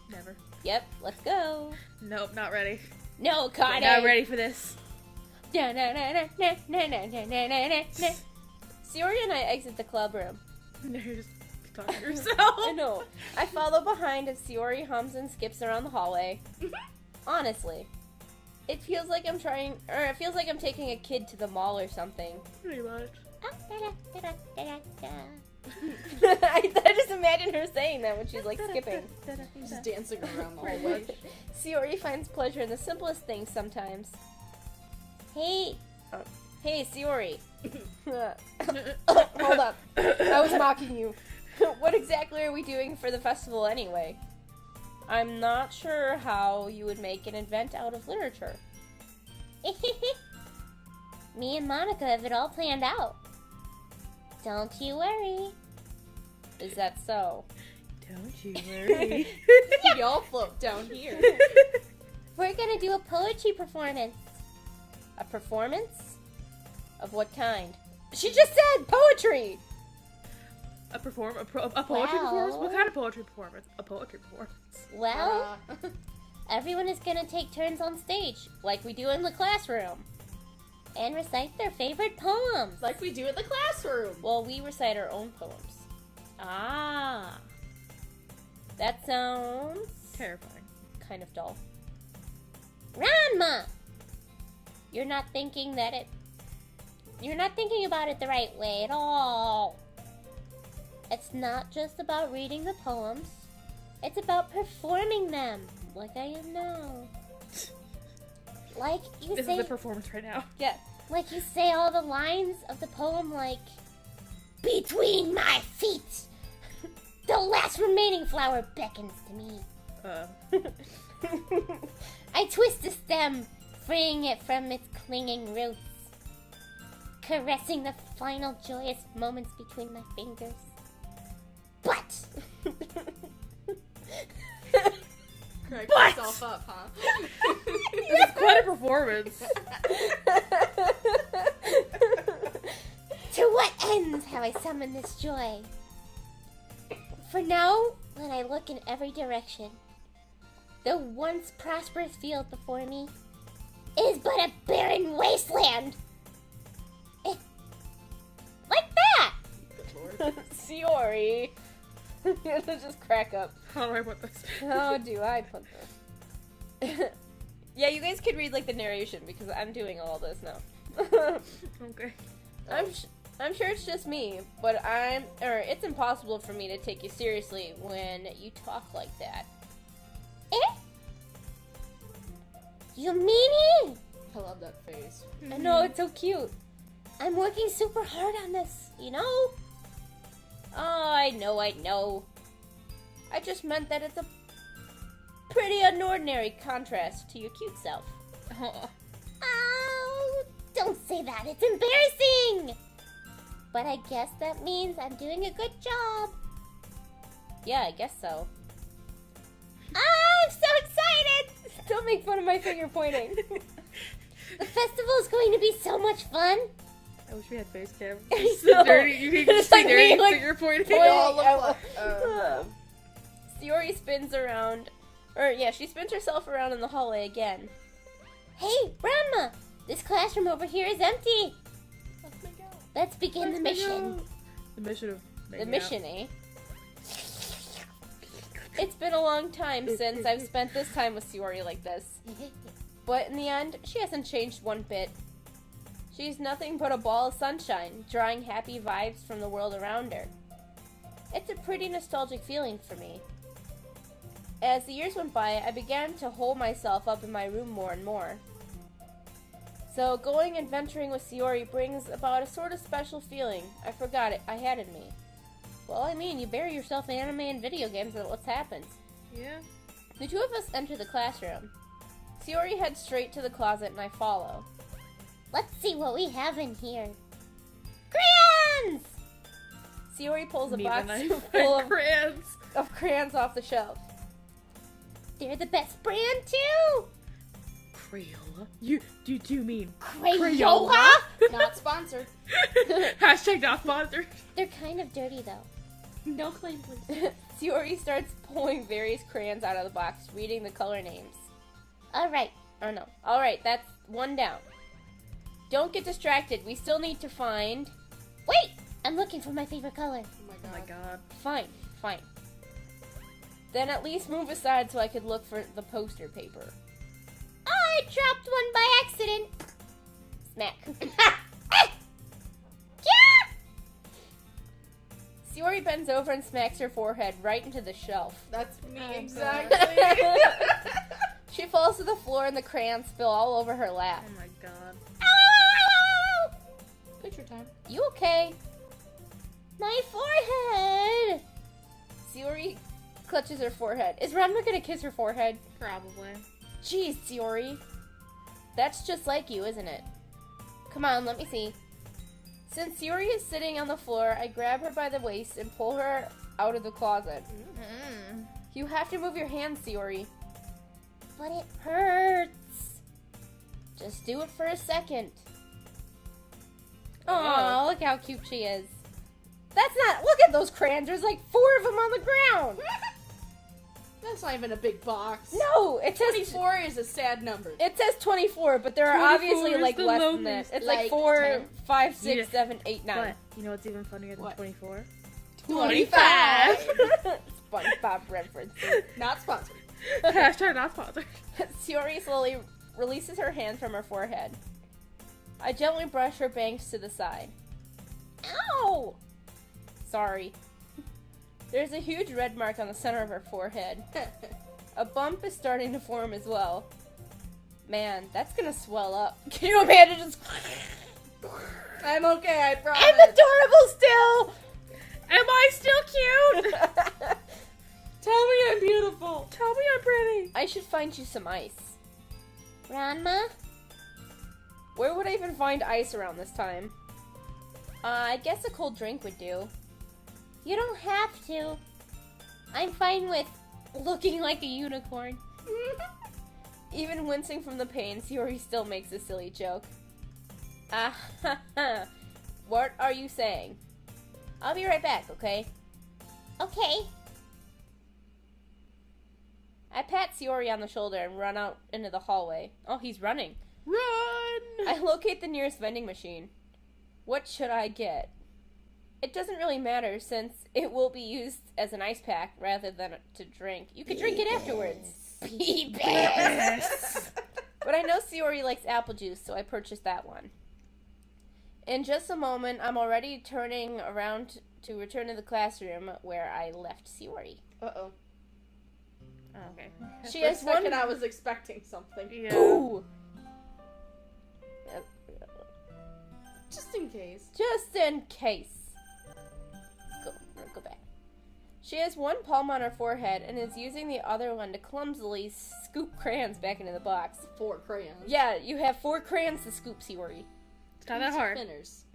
Speaker 3: Never.
Speaker 1: Yep, let's go.
Speaker 3: Nope, not ready.
Speaker 1: No, Kade.
Speaker 3: Not ready for this.
Speaker 1: Sayori and I exit the club room.
Speaker 3: No, you're just talking to yourself.
Speaker 1: I know. I follow behind as Sayori hums and skips around the hallway. Honestly, it feels like I'm taking a kid to the mall or something.
Speaker 3: Pretty much.
Speaker 1: I just imagine her saying that when she's like skipping.
Speaker 2: Just dancing around the hallway.
Speaker 1: Sayori finds pleasure in the simplest things sometimes. Hey, Sayori. Hold up. I was mocking you. What exactly are we doing for the festival anyway? I'm not sure how you would make an event out of literature. Me and Monica have it all planned out. Don't you worry. Is that so?
Speaker 3: Don't you worry.
Speaker 2: Y'all float down here.
Speaker 1: We're gonna do a poetry performance. A performance? Of what kind? She just said poetry!
Speaker 3: A poetry
Speaker 1: Wow.
Speaker 3: performance? What kind of poetry performance? A poetry performance.
Speaker 1: Well, everyone is gonna take turns on stage, like we do in the classroom. And recite their favorite poems.
Speaker 2: Like we do in the classroom.
Speaker 1: Well, we recite our own poems. Ah. That sounds
Speaker 3: Terrifying.
Speaker 1: kind of dull. Ranma! You're not thinking about it the right way at all. It's not just about reading the poems. It's about performing them, like I am now. Like you
Speaker 3: This
Speaker 1: say,
Speaker 3: is a performance right now.
Speaker 1: yeah, like you say all the lines of the poem, like between my feet, the last remaining flower beckons to me. I twist the stem, freeing it from its clinging roots, caressing the final joyous moments between my fingers. But
Speaker 2: Crack
Speaker 3: What?
Speaker 2: yourself up, huh?
Speaker 3: This is quite a performance.
Speaker 1: to what ends have I summoned this joy? For now, when I look in every direction, the once prosperous field before me is but a barren wasteland. It, like that.
Speaker 2: Good lord.
Speaker 1: Sayori. Let's just crack up.
Speaker 3: How do I put this?
Speaker 1: How do I put this? Yeah, you guys could read like the narration because I'm doing all this now.
Speaker 3: Okay.
Speaker 1: I'm sure it's just me, but it's impossible for me to take you seriously when you talk like that. Eh? You mean it?
Speaker 2: I love that face.
Speaker 1: I know, it's so cute. I'm working super hard on this, you know? Oh, I know. I just meant that it's a pretty unordinary contrast to your cute self. Oh, don't say that. It's embarrassing. But I guess that means I'm doing a good job. Yeah, I guess so. I'm so excited! Don't make fun of my finger pointing. The festival is going to be so much fun.
Speaker 3: I wish we had face cam.
Speaker 1: I
Speaker 3: Just
Speaker 1: know.
Speaker 3: dirty. You can
Speaker 1: Just
Speaker 3: just see
Speaker 1: like
Speaker 3: dirty
Speaker 1: me, like,
Speaker 3: finger pointing.
Speaker 2: They all look
Speaker 1: I-
Speaker 2: like,
Speaker 1: Sayori spins around. She spins herself around in the hallway again. Hey, Ranma! This classroom over here is empty.
Speaker 2: let's make out.
Speaker 1: Let's begin the mission.
Speaker 3: The mission of
Speaker 1: The
Speaker 3: making
Speaker 1: mission, eh? It's been a long time since I've spent this time with Sayori like this. But in the end, she hasn't changed one bit. She's nothing but a ball of sunshine, drawing happy vibes from the world around her. It's a pretty nostalgic feeling for me. As the years went by, I began to hole myself up in my room more and more. So, going adventuring with Sayori brings about a sort of special feeling. I forgot it. I had it in me. Well, I mean, you bury yourself in anime and video games and what's happened.
Speaker 3: Yeah.
Speaker 1: The two of us enter the classroom. Sayori heads straight to the closet and I follow. Let's see what we have in here. Crayons! Sayori pulls a
Speaker 3: Need
Speaker 1: box
Speaker 3: knife
Speaker 1: full
Speaker 3: and crayons.
Speaker 1: of crayons off the shelf. They're the best brand, too!
Speaker 3: Crayola? You mean
Speaker 1: Crayola?
Speaker 2: Not sponsored.
Speaker 3: Hashtag not sponsored.
Speaker 1: They're kind of dirty, though.
Speaker 2: No claim, please.
Speaker 1: Sayori starts pulling various crayons out of the box, reading the color names. Alright. Oh no. Alright, that's one down. Don't get distracted. We still need to find... Wait! I'm looking for my favorite color.
Speaker 2: Oh
Speaker 3: Oh my god.
Speaker 1: Fine. Then at least move aside so I could look for the poster paper. I dropped one by accident. Smack. Sayori bends over and smacks her forehead right into the shelf.
Speaker 2: That's me
Speaker 3: Oh,
Speaker 2: exactly.
Speaker 1: She falls to the floor and the crayons spill all over her lap.
Speaker 3: Oh my god.
Speaker 1: Ow!
Speaker 2: Picture time.
Speaker 1: You okay? My forehead! Sayori clutches her forehead. Is Ranma gonna kiss her forehead?
Speaker 3: Probably.
Speaker 1: Jeez, Sayori. That's just like you, isn't it? Come on, let me see. Since Sayori is sitting on the floor, I grab her by the waist and pull her out of the closet.
Speaker 3: Mm.
Speaker 1: You have to move your hands, Sayori. But it hurts. Just do it for a second. Oh, look how cute she is. That's not... Look at those crayons. There's like 4 of them on the ground.
Speaker 2: That's not even a big box.
Speaker 1: No, it says...
Speaker 2: 24 is a sad number.
Speaker 1: It says 24, but there are
Speaker 3: 24
Speaker 1: obviously
Speaker 3: is
Speaker 1: like
Speaker 3: the
Speaker 1: less than that.
Speaker 3: lowest.
Speaker 1: It's
Speaker 2: Like
Speaker 1: like 4,
Speaker 2: 10.
Speaker 1: 5, 6,
Speaker 3: Yeah.
Speaker 1: 7, 8, 9.
Speaker 3: But you know what's even funnier than
Speaker 2: What?
Speaker 3: 24?
Speaker 2: 25.
Speaker 1: SpongeBob reference.
Speaker 2: Not sponsored.
Speaker 3: Hashtag not sponsored.
Speaker 1: Sayori slowly releases her hand from her forehead. I gently brush her bangs to the side. Ow! Sorry. There's a huge red mark on the center of her forehead. A bump is starting to form as well. Man, that's gonna swell up. Can you imagine just...
Speaker 2: I'm okay, I promise.
Speaker 1: I'm adorable still!
Speaker 3: Am I still cute?
Speaker 2: Tell me I'm beautiful.
Speaker 3: Tell me I'm pretty.
Speaker 1: I should find you some ice. Ranma? Where would I even find ice around this time? I guess a cold drink would do. You don't have to. I'm fine with looking like a unicorn. Even wincing from the pain, Sayori still makes a silly joke. Ah, ha, ha. What are you saying? I'll be right back, okay? Okay. I pat Sayori on the shoulder and run out into the hallway. Oh, he's running.
Speaker 3: Run!
Speaker 1: I locate the nearest vending machine. What should I get? It doesn't really matter since it will be used as an ice pack rather than to drink. You could drink it afterwards. Beebus! But I know Sayori likes apple juice, so I purchased that one. In just a moment, I'm already turning around to return to the classroom where I left Sayori.
Speaker 2: Uh-oh.
Speaker 3: Oh, okay.
Speaker 1: She
Speaker 2: For a
Speaker 1: has one...
Speaker 2: second, I was expecting something.
Speaker 3: Yeah.
Speaker 1: Ooh.
Speaker 2: Just in case.
Speaker 1: Just in case. Go back. She has one palm on her forehead and is using the other one to clumsily scoop crayons back into the box.
Speaker 2: 4 crayons.
Speaker 1: Yeah, you have 4 crayons to scoop, Sayori.
Speaker 3: It's not that hard.
Speaker 2: Spinners.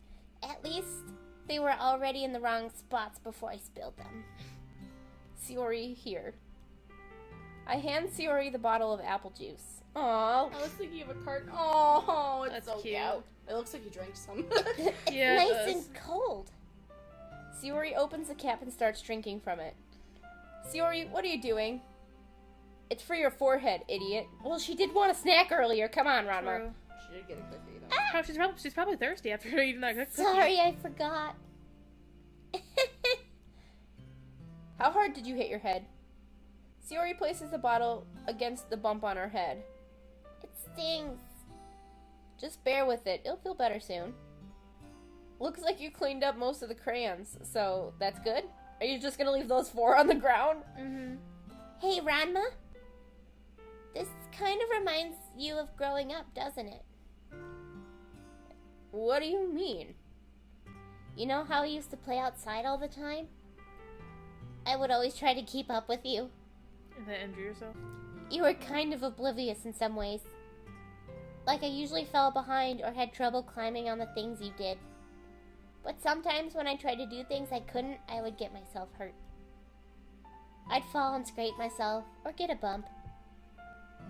Speaker 1: At least they were already in the wrong spots before I spilled them. Sayori, here. I hand Sayori the bottle of apple juice. Aww.
Speaker 2: I was thinking of a carton. Oh, it's
Speaker 3: That's
Speaker 2: so
Speaker 3: cute.
Speaker 2: cute. It looks like you drank some.
Speaker 1: It's
Speaker 3: Yeah, it
Speaker 1: nice
Speaker 3: does.
Speaker 1: and cold. Sayori opens the cap and starts drinking from it. Sayori, what are you doing? It's for your forehead, idiot. Well, she did want a snack earlier. Come on, Ranma.
Speaker 3: True.
Speaker 2: She did get a cookie, though.
Speaker 3: Oh, she's probably thirsty after eating that cookie.
Speaker 1: Sorry, I forgot. How hard did you hit your head? Sayori places the bottle against the bump on her head. It stings. Just bear with it. It'll feel better soon. Looks like you cleaned up most of the crayons, so that's good? Are you just gonna leave those 4 on the ground?
Speaker 3: Mm-hmm.
Speaker 1: Hey, Ranma. This kind of reminds you of growing up, doesn't it? What do you mean? You know how we used to play outside all the time? I would always try to keep up with you.
Speaker 3: And then injure yourself?
Speaker 1: You were kind of oblivious in some ways. Like I usually fell behind or had trouble climbing on the things you did. But sometimes when I tried to do things I couldn't, I would get myself hurt. I'd fall and scrape myself or get a bump.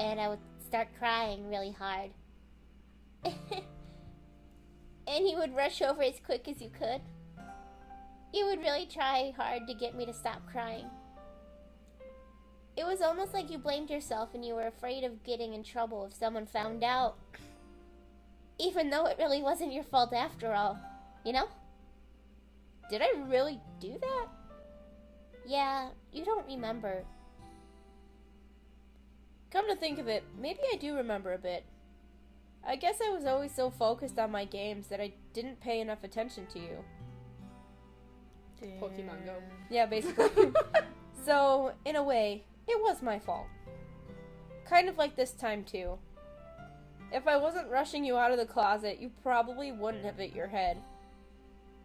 Speaker 1: And I would start crying really hard. And you would rush over as quick as you could. You would really try hard to get me to stop crying. It was almost like you blamed yourself and you were afraid of getting in trouble if someone found out. Even though it really wasn't your fault after all, you know? Did I really do that? Yeah, you don't remember. Come to think of it, maybe I do remember a bit. I guess I was always so focused on my games that I didn't pay enough attention to you.
Speaker 2: Pokemon Go.
Speaker 1: Yeah, basically. So, in a way, it was my fault. Kind of like this time, too. If I wasn't rushing you out of the closet, you probably wouldn't have hit your head.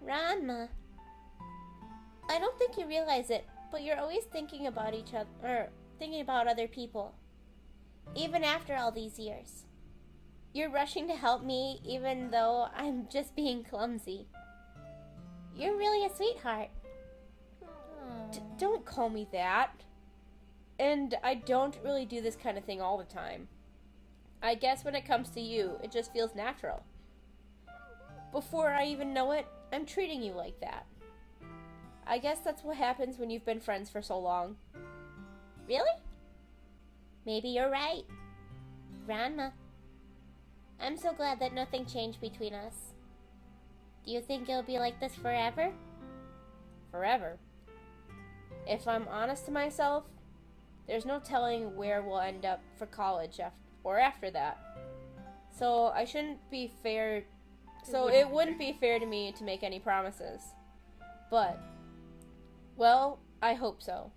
Speaker 1: Ranma, I don't think you realize it, but you're always thinking about each other, or thinking about other people. Even after all these years. You're rushing to help me, even though I'm just being clumsy. You're really a sweetheart. Don't call me that. And I don't really do this kind of thing all the time. I guess when it comes to you, it just feels natural. Before I even know it, I'm treating you like that. I guess that's what happens when you've been friends for so long. Really? Maybe you're right. Ranma, I'm so glad that nothing changed between us. Do you think it'll be like this forever? Forever? If I'm honest to myself, there's no telling where we'll end up for college or after that. So I shouldn't be fair. So it wouldn't be fair to me to make any promises. But, well, I hope so.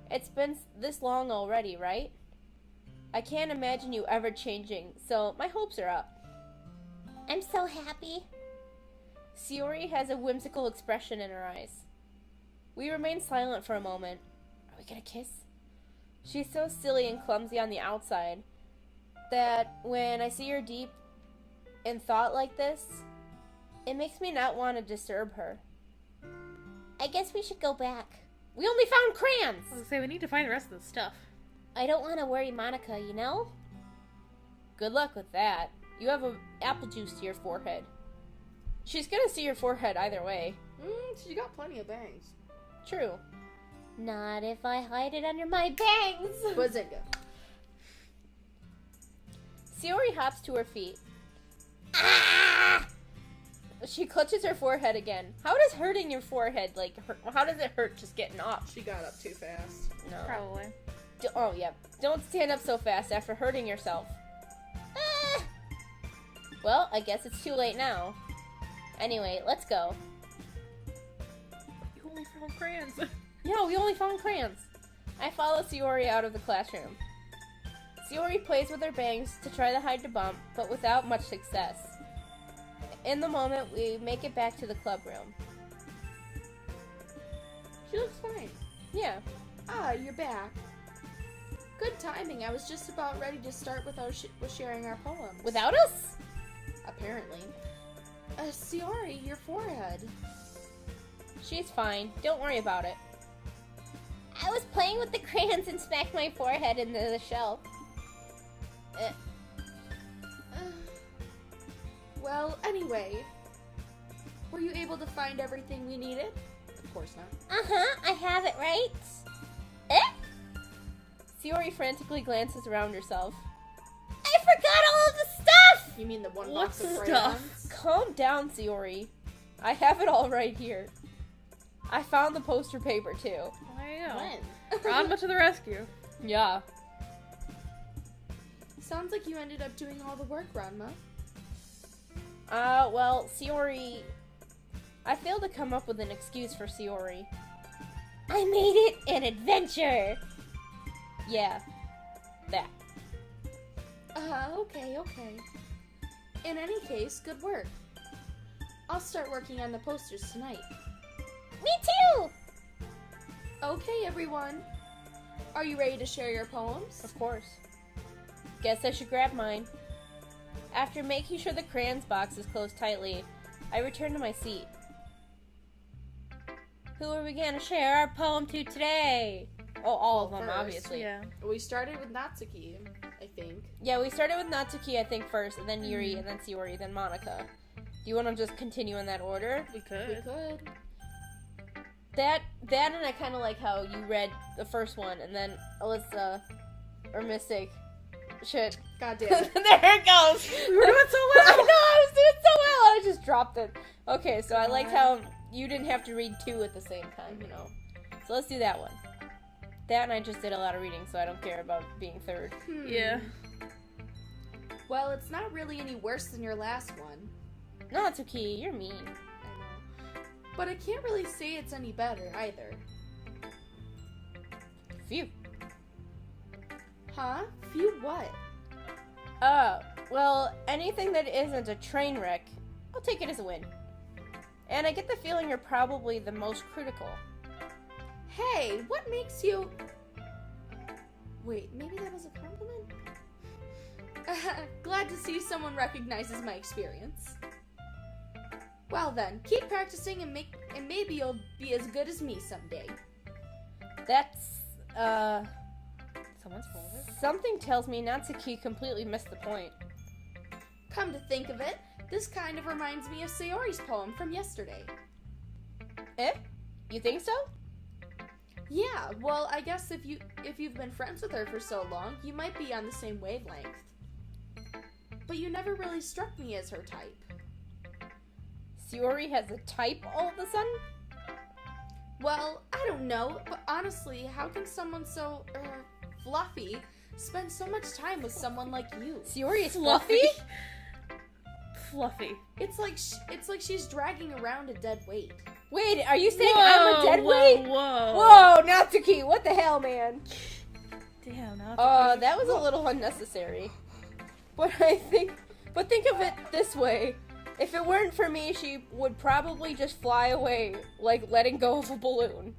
Speaker 1: It's been this long already, right? I can't imagine you ever changing, so my hopes are up. I'm so happy. Sayori has a whimsical expression in her eyes. We remain silent for a moment. Are we gonna kiss? She's so silly and clumsy on the outside that when I see her deep in thought like this, it makes me not want to disturb her. I guess we should go back. We only found crayons!
Speaker 3: I was gonna say, we need to find the rest of the stuff.
Speaker 1: I don't want to worry Monica, you know? Good luck with that. You have apple juice to your forehead. She's gonna see your forehead either way.
Speaker 2: She got plenty of bangs.
Speaker 1: True. Not if I hide it under my bangs.
Speaker 2: Bazinga.
Speaker 1: Sayori hops to her feet. Ah! She clutches her forehead again. How does hurting your forehead, how does it hurt just getting off?
Speaker 2: She got up too fast.
Speaker 1: No.
Speaker 3: Probably.
Speaker 1: Oh, yeah. Don't stand up so fast after hurting yourself. Ah! Well, I guess it's too late now. Anyway, let's go.
Speaker 3: You only found crayons.
Speaker 1: Yeah, we only found crayons. I follow Sayori out of the classroom. Sayori plays with her bangs to try to hide the bump, but without much success. In the moment, we make it back to the club room.
Speaker 2: She looks fine.
Speaker 1: Yeah.
Speaker 2: Ah, you're back. Good timing. I was just about ready to start with sharing our poems.
Speaker 1: Without us?
Speaker 2: Apparently. Sayori, your forehead.
Speaker 1: She's fine. Don't worry about it. I was playing with the crayons and smacked my forehead into the shelf.
Speaker 2: Well, anyway. Were you able to find everything we needed? Of course not.
Speaker 1: Uh-huh, I have it right. Eh? Sayori frantically glances around herself. I forgot all of the stuff!
Speaker 2: You mean the one
Speaker 3: What
Speaker 2: box of
Speaker 3: stuff?
Speaker 2: crayons?
Speaker 1: Calm down, Sayori. I have it all right here. I found the poster paper, too.
Speaker 3: I know.
Speaker 2: When?
Speaker 3: Ranma to the rescue.
Speaker 1: Yeah.
Speaker 2: Sounds like you ended up doing all the work, Ranma.
Speaker 1: Well, Sayori... I failed to come up with an excuse for Sayori. I made it an adventure! Yeah. That.
Speaker 2: Okay. In any case, good work. I'll start working on the posters tonight.
Speaker 1: Me too!
Speaker 2: Okay, everyone. Are you ready to share your poems?
Speaker 1: Of course. Guess I should grab mine. After making sure the crayons box is closed tightly, I return to my seat. Who are we gonna share our poem to today? Oh, all of them,
Speaker 2: First.
Speaker 1: obviously.
Speaker 3: Yeah.
Speaker 2: We started with Natsuki, I think.
Speaker 1: Yeah, we started with Natsuki, I think, first, and then Yuri, and then Sayori, then Monica. Do you want to just continue in that order?
Speaker 3: We
Speaker 2: We
Speaker 3: could.
Speaker 2: could.
Speaker 1: That and I kind of like how you read the first one, and then Alyssa, or Mystic, shit.
Speaker 2: God damn it.
Speaker 1: There it goes!
Speaker 3: We were doing so well!
Speaker 1: I know, I was doing so well, I just dropped it. Okay, so I liked how you didn't have to read two at the same time, you know. So let's do that one. That and I just did a lot of reading, so I don't care about being third.
Speaker 3: Yeah.
Speaker 2: Well, it's not really any worse than your last one.
Speaker 1: Natsuki, you're mean.
Speaker 2: I know. But I can't really say it's any better either.
Speaker 1: Phew.
Speaker 2: Huh? Phew what?
Speaker 1: Well, anything that isn't a train wreck, I'll take it as a win. And I get the feeling you're probably the most critical.
Speaker 2: Hey, what makes you... Wait, maybe that was a compliment? Glad to see someone recognizes my experience. Well then, keep practicing and maybe you'll be as good as me someday.
Speaker 1: That's, someone's folder? Something tells me Natsuki completely missed the point.
Speaker 2: Come to think of it, this kind of reminds me of Sayori's poem from yesterday.
Speaker 1: Eh? You think so?
Speaker 2: Yeah, well, I guess if you've been friends with her for so long, you might be on the same wavelength. But you never really struck me as her type.
Speaker 1: Sayori has a type all of a sudden?
Speaker 2: Well, I don't know, but honestly, how can someone so, fluffy spend so much time with someone like you?
Speaker 1: Sayori is fluffy?
Speaker 3: Fluffy.
Speaker 2: It's like she's dragging around a dead weight.
Speaker 1: Wait, are you saying I'm a dead weight?
Speaker 3: Whoa.
Speaker 1: Whoa, Natsuki, what the hell, man?
Speaker 3: Damn, Natsuki.
Speaker 1: That was a little unnecessary. But think of it this way. If it weren't for me, she would probably just fly away, like letting go of a balloon.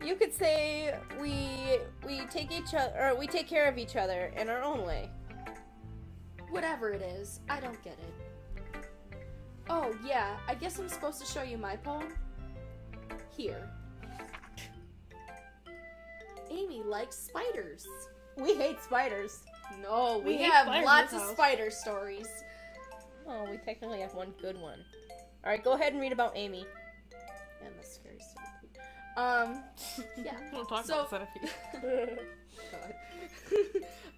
Speaker 1: You could say we take care of each other in our own way.
Speaker 2: Whatever it is, I don't get it. Oh, yeah, I guess I'm supposed to show you my poem? Here. Amy likes spiders.
Speaker 1: We hate spiders.
Speaker 2: No, we
Speaker 3: hate
Speaker 2: have
Speaker 3: spiders
Speaker 2: lots
Speaker 3: in
Speaker 2: of
Speaker 3: this house.
Speaker 2: spider stories.
Speaker 1: Oh, we technically have one good one. Alright, go ahead and read about Amy.
Speaker 2: And the scary centipede. Yeah.
Speaker 3: Don't talk
Speaker 2: So-
Speaker 3: about centipede.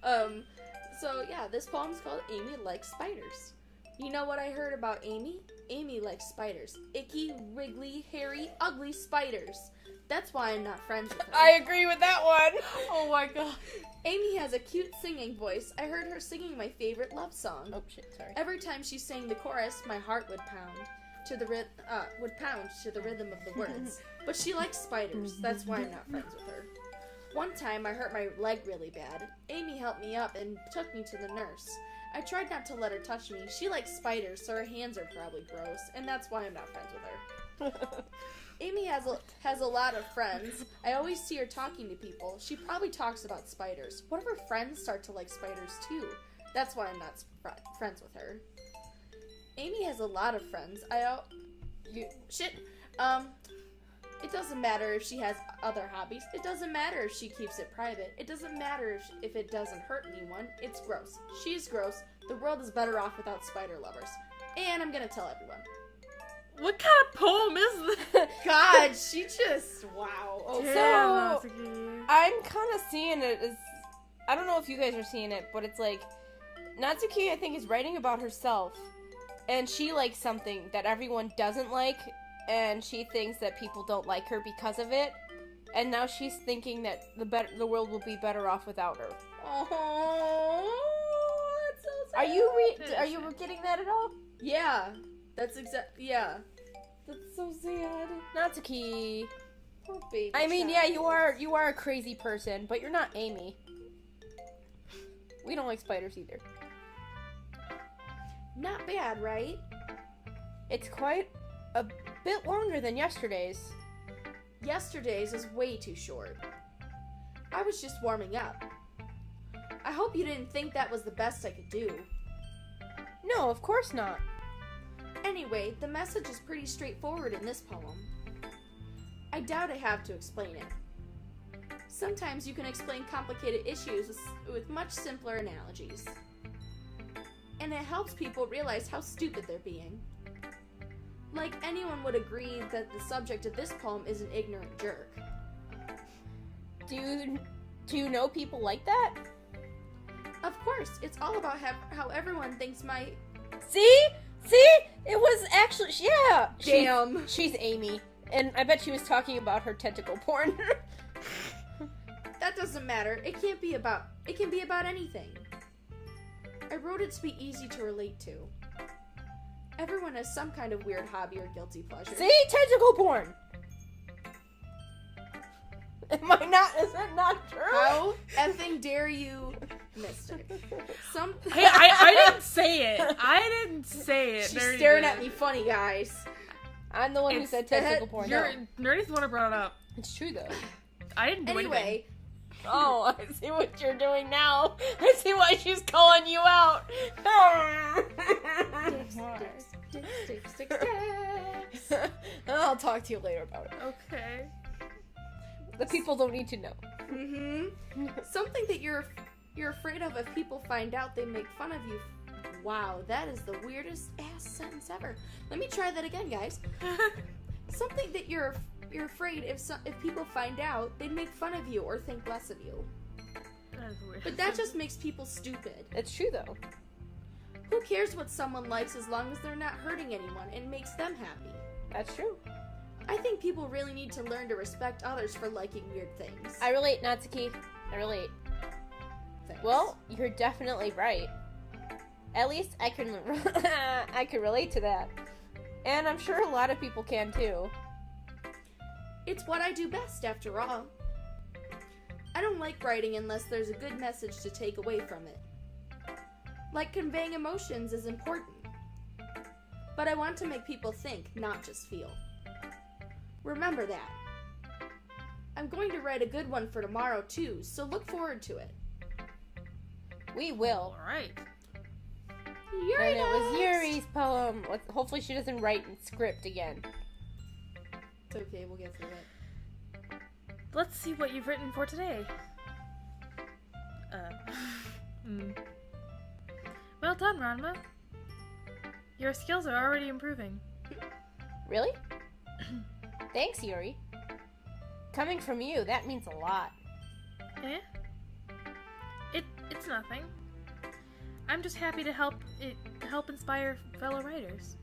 Speaker 2: God. So yeah, this poem's called Amy Likes Spiders. You know what I heard about Amy? Amy likes spiders. Icky, wriggly, hairy, ugly spiders. That's why I'm not friends with her.
Speaker 1: I agree with that one.
Speaker 3: Oh my god.
Speaker 2: Amy has a cute singing voice. I heard her singing my favorite love song.
Speaker 1: Oh shit, sorry.
Speaker 2: Every time she sang the chorus, my heart would pound to the rhythm of the words. But she likes spiders. That's why I'm not friends with her. One time, I hurt my leg really bad. Amy helped me up and took me to the nurse. I tried not to let her touch me. She likes spiders, so her hands are probably gross, and that's why I'm not friends with her. Amy has a lot of friends. I always see her talking to people. She probably talks about spiders. What if her friends start to like spiders too? That's why I'm not friends with her. Amy has a lot of friends. It doesn't matter if she has other hobbies. It doesn't matter if she keeps it private. It doesn't matter if it doesn't hurt anyone. It's gross. She's gross. The world is better off without spider lovers. And I'm gonna tell everyone.
Speaker 3: What kind of poem is this?
Speaker 2: God, she just, wow.
Speaker 1: Oh,
Speaker 3: Damn,
Speaker 1: so
Speaker 3: Natsuki.
Speaker 1: I'm kind of seeing it as, I don't know if you guys are seeing it, but it's like, Natsuki, I think, is writing about herself, and she likes something that everyone doesn't like, and she thinks that people don't like her because of it, and now she's thinking that the world will be better off without her.
Speaker 2: Oh, that's so sad.
Speaker 1: Are you getting that at all?
Speaker 2: Yeah, that's yeah.
Speaker 1: That's so sad. Natsuki.
Speaker 2: Poor baby
Speaker 1: I mean,
Speaker 2: child.
Speaker 1: yeah, you are a crazy person, but you're not Amy. We don't like spiders either.
Speaker 2: Not bad, right?
Speaker 1: It's quite a bit longer than yesterday's.
Speaker 2: Yesterday's is way too short. I was just warming up. I hope you didn't think that was the best I could do.
Speaker 1: No, of course not.
Speaker 2: Anyway, the message is pretty straightforward in this poem. I doubt I have to explain it. Sometimes you can explain complicated issues with much simpler analogies. And it helps people realize how stupid they're being. Like, anyone would agree that the subject of this poem is an ignorant jerk.
Speaker 1: Do you know people like that?
Speaker 2: Of course, it's all about how everyone thinks my...
Speaker 1: See? It was actually, yeah.
Speaker 2: Damn.
Speaker 1: She's Amy. And I bet she was talking about her tentacle porn.
Speaker 2: That doesn't matter. It can be about anything. I wrote it to be easy to relate to. Everyone has some kind of weird hobby or guilty pleasure.
Speaker 1: See? Tentacle porn. Is it not true?
Speaker 2: How effing dare you, Mystic?
Speaker 3: Hey, I didn't say it. I didn't say it.
Speaker 2: She's
Speaker 3: Nerdy
Speaker 2: staring
Speaker 3: did.
Speaker 2: at me funny, guys.
Speaker 1: I'm the one who said tentacle porn.
Speaker 3: Nerdy's the one who brought it up.
Speaker 1: It's true, though.
Speaker 3: I didn't do anything.
Speaker 2: Anyway,
Speaker 1: Oh, I see what you're doing now. I see why she's calling you out. I'll talk to you later about it.
Speaker 3: Okay.
Speaker 1: The people don't need to know.
Speaker 2: Mm-hmm. Something that you're afraid of if people find out they make fun of you. Wow, that is the weirdest ass sentence ever. Let me try that again, guys. Something that you're afraid if people find out, they'd make fun of you or think less of you.
Speaker 3: That's weird.
Speaker 2: But that just makes people stupid.
Speaker 1: It's true, though.
Speaker 2: Who cares what someone likes as long as they're not hurting anyone and makes them happy?
Speaker 1: That's true.
Speaker 2: I think people really need to learn to respect others for liking weird things.
Speaker 1: I relate, Natsuki. I relate.
Speaker 2: Thanks.
Speaker 1: Well, you're definitely right. At least I can relate to that. And I'm sure a lot of people can, too.
Speaker 2: It's what I do best, after all. I don't like writing unless there's a good message to take away from it. Like, conveying emotions is important. But I want to make people think, not just feel. Remember that. I'm going to write a good one for tomorrow, too, so look forward to it.
Speaker 1: We will.
Speaker 3: Alright.
Speaker 2: Yuri
Speaker 1: And it was
Speaker 2: next.
Speaker 1: Yuri's poem. Hopefully she doesn't write in script again.
Speaker 2: It's okay, we'll get through it.
Speaker 3: Let's see what you've written for today. Well done, Ranma. Your skills are already improving.
Speaker 1: Really? Thanks, Yuri. Coming from you, that means a lot.
Speaker 3: Eh? It's nothing. I'm just happy to help inspire fellow writers.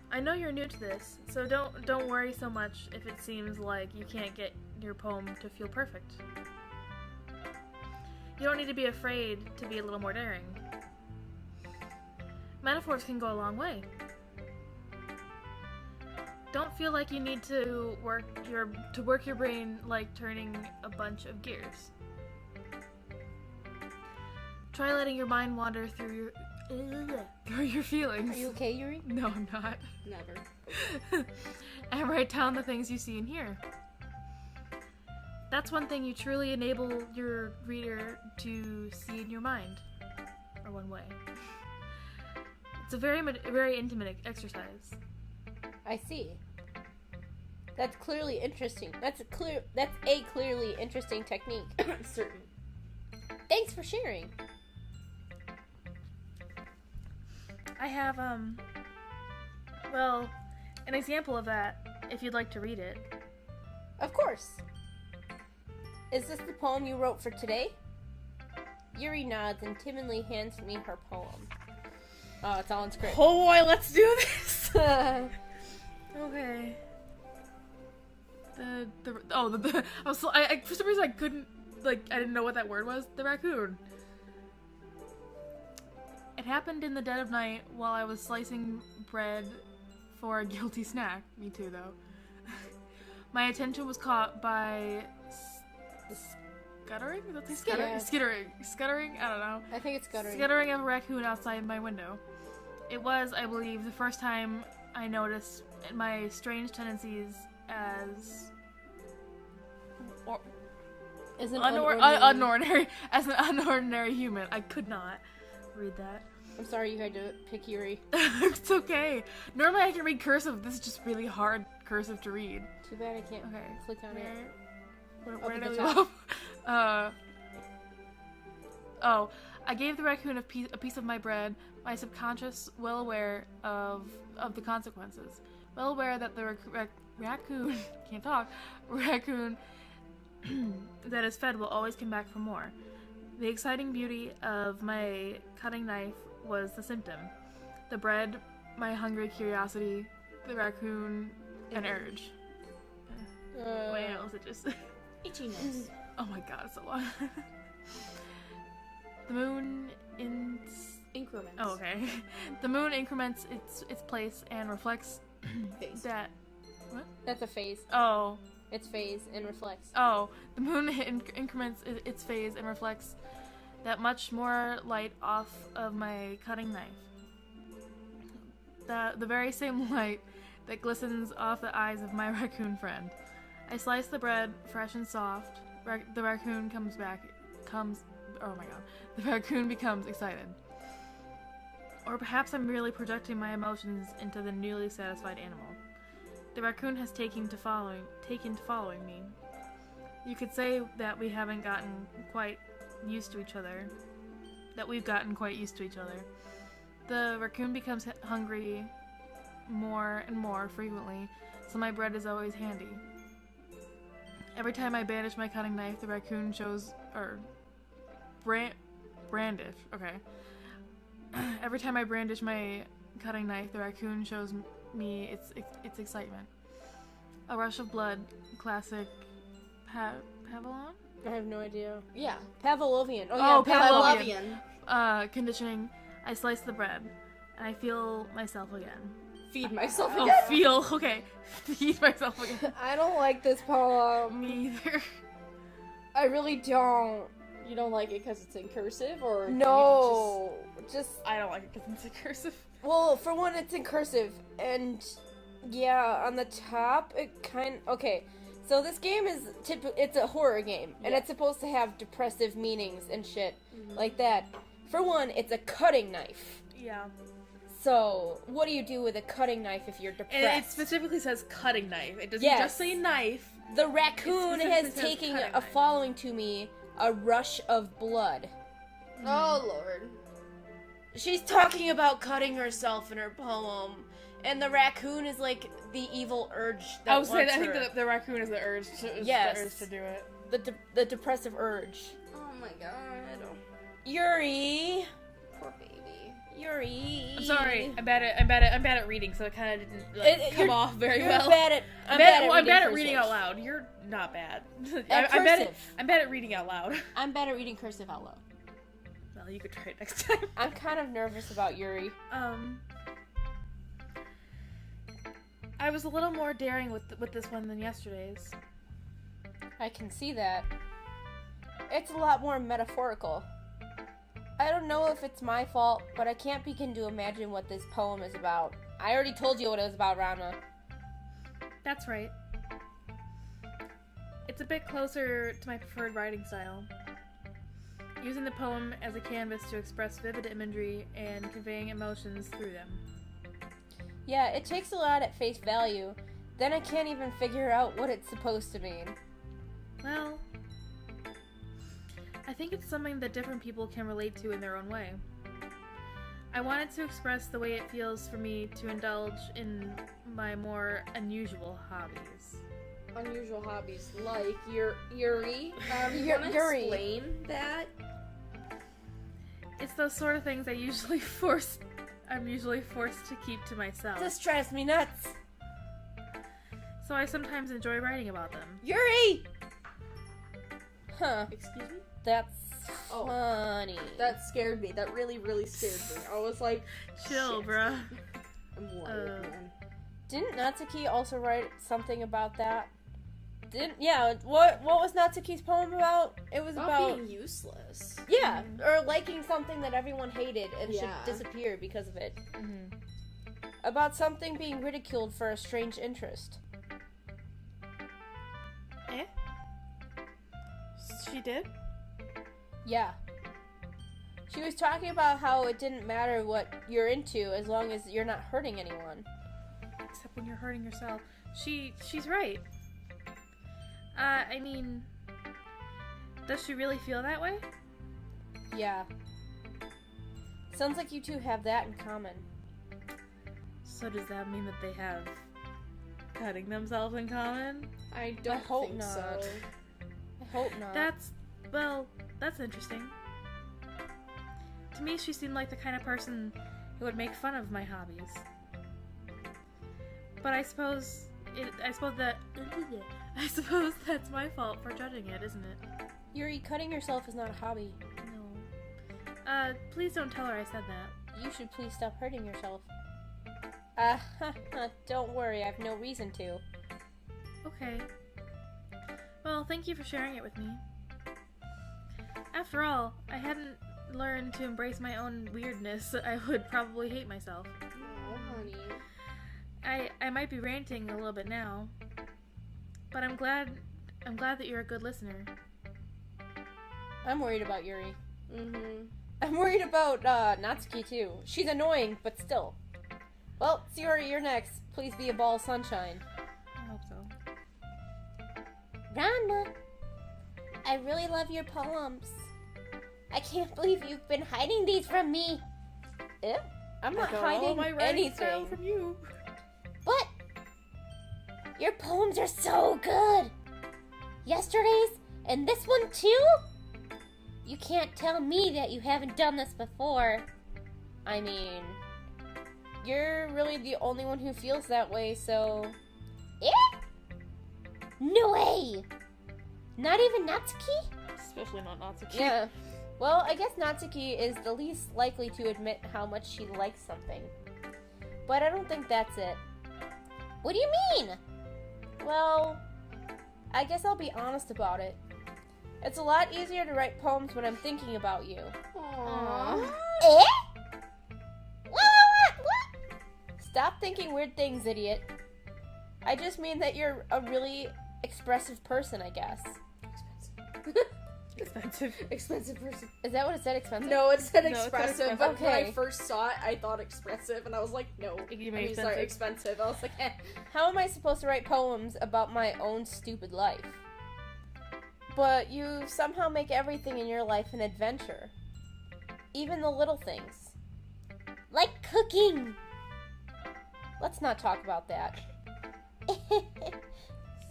Speaker 3: I know you're new to this, so don't worry so much if it seems like you can't get your poem to feel perfect. You don't need to be afraid to be a little more daring. Metaphors can go a long way. Don't feel like you need to work your brain like turning a bunch of gears. Try letting your mind wander through your feelings.
Speaker 1: Are you okay, Yuri?
Speaker 3: No, I'm not.
Speaker 2: Never.
Speaker 3: And write down the things you see and hear. That's one thing you truly enable your reader to see in your mind. Or one way. It's a very intimate exercise.
Speaker 1: I see. That's clearly interesting. That's a clearly interesting technique.
Speaker 2: Certain.
Speaker 1: Thanks for sharing.
Speaker 3: I have, well, an example of that, if you'd like to read it.
Speaker 1: Of course. Is this the poem you wrote for today? Yuri nods and timidly hands me her poem. Oh, it's all in script.
Speaker 3: Oh boy, let's do this! Okay. I for some reason I couldn't, I didn't know what that word was. The raccoon. It happened in the dead of night while I was slicing bread for a guilty snack. Me too, though. My attention was caught by scuttering? Is that
Speaker 1: Skitter.
Speaker 3: Skittering. Scuttering? I don't know.
Speaker 1: I think it's guttering.
Speaker 3: Skittering of a raccoon outside my window. It was, I believe, the first time I noticed my strange tendencies as
Speaker 1: As an
Speaker 3: unordinary as an unordinary human. I could not read that.
Speaker 1: I'm sorry you had to pick Yuri.
Speaker 3: It's okay. Normally I can read cursive. This is just really hard cursive to read.
Speaker 1: Too bad I can't click on it.
Speaker 3: Where
Speaker 1: Up
Speaker 3: did
Speaker 1: at
Speaker 3: I
Speaker 1: the
Speaker 3: leave off? Oh, I gave the raccoon a piece of my bread. My subconscious, well aware of the consequences, well aware that the raccoon can't talk. Raccoon that is fed will always come back for more. The exciting beauty of my cutting knife was the symptom. The bread, my hungry curiosity, the raccoon, an urge. Wait, else it just
Speaker 1: Itchiness.
Speaker 3: Oh my god, it's so long. The moon
Speaker 2: Increments.
Speaker 3: Oh, okay. The moon increments its place and reflects
Speaker 2: Phase.
Speaker 3: that. What?
Speaker 1: That's a phase.
Speaker 3: Oh.
Speaker 1: It's phase and reflects.
Speaker 3: Oh. The moon increments its phase and reflects that much more light off of my cutting knife. The very same light that glistens off the eyes of my raccoon friend. I slice the bread, fresh and soft. The raccoon oh my god. The raccoon becomes excited. Or perhaps I'm really projecting my emotions into the newly satisfied animal. The raccoon has taken to following me. You could say that we haven't gotten quite used to each other. That we've gotten quite used to each other. The raccoon becomes hungry more and more frequently, so my bread is always handy. Every time I brandish my cutting knife, the raccoon shows, brandish, okay. Every time I brandish my cutting knife, the raccoon shows me its excitement. A rush of blood, classic Pavlov?
Speaker 1: I have no idea.
Speaker 2: Yeah.
Speaker 1: Pavlovian.
Speaker 3: Oh,
Speaker 1: Pavlovian.
Speaker 3: Pavlovian. Conditioning. I slice the bread, and I feel myself again.
Speaker 2: Feed myself
Speaker 3: Oh,
Speaker 2: again.
Speaker 3: okay. Feed myself again.
Speaker 1: I don't like this poem.
Speaker 3: Me either.
Speaker 1: I really don't.
Speaker 2: You don't like it because it's in cursive, or
Speaker 1: No. Just
Speaker 3: I don't like it because it's in cursive.
Speaker 1: well, for one, it's in cursive, and yeah, on the top, okay. So this game is it's a horror game, and
Speaker 2: Yeah.
Speaker 1: it's supposed to have depressive meanings and shit like that. For one, it's a cutting knife.
Speaker 3: Yeah.
Speaker 1: So what do you do with a cutting knife if you're depressed?
Speaker 3: And it specifically says cutting knife. It doesn't
Speaker 1: Yes.
Speaker 3: just say knife.
Speaker 1: The raccoon
Speaker 3: It
Speaker 1: has
Speaker 3: specifically says
Speaker 1: taken
Speaker 3: cutting
Speaker 1: a
Speaker 3: knife.
Speaker 1: following to me, a rush of blood.
Speaker 2: Oh Lord.
Speaker 1: She's talking about cutting herself in her poem, and the raccoon is like the evil urge that
Speaker 3: I was saying,
Speaker 1: wants
Speaker 3: I think
Speaker 1: her.
Speaker 3: that the raccoon is the urge.
Speaker 1: Yes.
Speaker 3: The urge to do it.
Speaker 1: The depressive urge.
Speaker 2: Oh my god.
Speaker 1: Yuri.
Speaker 2: Poor baby.
Speaker 1: Yuri.
Speaker 3: I'm sorry. I'm bad at reading, so it kind of didn't come off very
Speaker 1: You're
Speaker 3: well.
Speaker 1: bad at.
Speaker 3: I'm bad at reading out loud. You're not bad. I'm bad at reading out loud.
Speaker 1: I'm bad at reading cursive out loud.
Speaker 3: Well, you could try it next time.
Speaker 1: I'm kind of nervous about Yuri.
Speaker 3: I was a little more daring with this one than yesterday's.
Speaker 1: I can see that. It's a lot more metaphorical. I don't know if it's my fault, but I can't begin to imagine what this poem is about. I already told you what it was about, Rana.
Speaker 3: That's right. It's a bit closer to my preferred writing style. Using the poem as a canvas to express vivid imagery and conveying emotions through them.
Speaker 1: Yeah, it takes a lot at face value. Then I can't even figure out what it's supposed to mean.
Speaker 3: Well, I think it's something that different people can relate to in their own way. I wanted to express the way it feels for me to indulge in my more unusual hobbies.
Speaker 2: Unusual hobbies like Yuri. You wanna
Speaker 1: Yuri.
Speaker 2: explain that?
Speaker 3: It's those sort of things I'm usually forced to keep to myself.
Speaker 1: This drives me nuts.
Speaker 3: So I sometimes enjoy writing about them.
Speaker 1: Yuri! Huh.
Speaker 2: Excuse me?
Speaker 1: That's
Speaker 2: Oh.
Speaker 1: funny.
Speaker 2: That scared me. That really, really scared me. I was like,
Speaker 3: Chill,
Speaker 2: shit.
Speaker 3: bruh.
Speaker 2: I'm wired, man.
Speaker 1: Didn't Natsuki also write something about that? What was Natsuki's poem about? It was about
Speaker 2: being useless.
Speaker 1: Yeah, or liking something that everyone hated and should
Speaker 2: Yeah.
Speaker 1: disappear because of it.
Speaker 3: Mm-hmm.
Speaker 1: About something being ridiculed for a strange interest.
Speaker 3: Eh? She did?
Speaker 1: Yeah. She was talking about how it didn't matter what you're into as long as you're not hurting anyone.
Speaker 3: Except when you're hurting yourself. She's right. I mean, does she really feel that way?
Speaker 1: Yeah. Sounds like you two have that in common.
Speaker 3: So does that mean that they have cutting themselves in common?
Speaker 2: I don't
Speaker 1: hope
Speaker 2: think
Speaker 1: not.
Speaker 2: so.
Speaker 1: I hope not.
Speaker 3: That's interesting. To me, she seemed like the kind of person who would make fun of my hobbies. But I suppose that's my fault for judging it, isn't it?
Speaker 1: Yuri, cutting yourself is not a hobby.
Speaker 3: No. Please don't tell her I said that.
Speaker 1: You should please stop hurting yourself. Don't worry, I have no reason to.
Speaker 3: Okay. Well, thank you for sharing it with me. After all, I hadn't learned to embrace my own weirdness, I would probably hate myself.
Speaker 2: Oh, honey.
Speaker 3: I might be ranting a little bit now, but I'm glad that you're a good listener.
Speaker 1: I'm worried about Yuri.
Speaker 2: Mm-hmm.
Speaker 1: I'm worried about Natsuki too. She's annoying, but still. Well, Yuri, you're next. Please be a ball of sunshine.
Speaker 3: I hope so.
Speaker 1: Ranma, I really love your poems. I can't believe you've been hiding these from me. I'm not hiding anything.
Speaker 3: From you.
Speaker 1: But your poems are so good. Yesterday's and this one too? You can't tell me that you haven't done this before. I mean, you're really the only one who feels that way, so... No way! Not even Natsuki?
Speaker 3: Especially not Natsuki.
Speaker 1: Yeah. Well, I guess Natsuki is the least likely to admit how much she likes something. But I don't think that's it. What do you mean? Well, I guess I'll be honest about it. It's a lot easier to write poems when I'm thinking about you.
Speaker 2: Aww.
Speaker 1: What? Stop thinking weird things, idiot. I just mean that you're a really expressive person, I guess.
Speaker 2: Expensive person.
Speaker 1: Is that what it said, expensive?
Speaker 2: No, it said
Speaker 3: No, it said
Speaker 2: expressive,
Speaker 3: expensive.
Speaker 2: but when I
Speaker 1: Okay.
Speaker 2: first saw it, I thought expressive, and I was like, no.
Speaker 3: You
Speaker 2: I
Speaker 3: mean
Speaker 2: mean, sorry, expensive. I was like, eh.
Speaker 1: How am I supposed to write poems about my own stupid life? But you somehow make everything in your life an adventure. Even the little things. Like cooking! Let's not talk about that.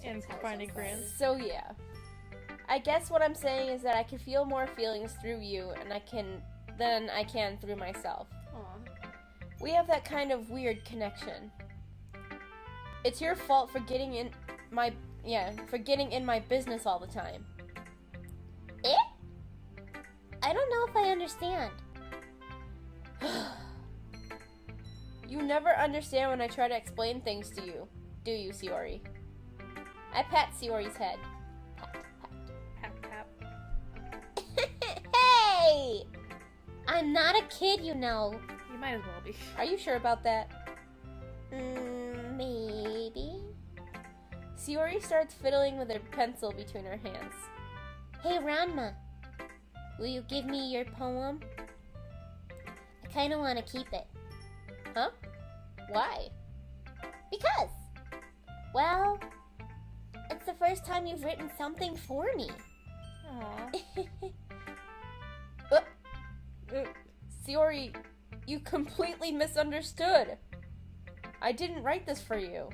Speaker 3: And finding grants.
Speaker 1: So yeah. I guess what I'm saying is that I can feel more feelings through you than I can through myself.
Speaker 2: Aw.
Speaker 1: We have that kind of weird connection. It's your fault for getting in my business all the time. I don't know if I understand. You never understand when I try to explain things to you, do you, Shiori? I pat Shiori's head. Pat, pat.
Speaker 3: Tap, tap.
Speaker 1: Hey! I'm not a kid, you know.
Speaker 3: You might as well be.
Speaker 1: Are you sure about that? Maybe. Shiori starts fiddling with her pencil between her hands. Hey, Ranma. Will you give me your poem? I kind of want to keep it. Huh? Why? Because. Well, it's the first time you've written something for me.
Speaker 3: Aww.
Speaker 1: Shiori, you completely misunderstood. I didn't write this for you.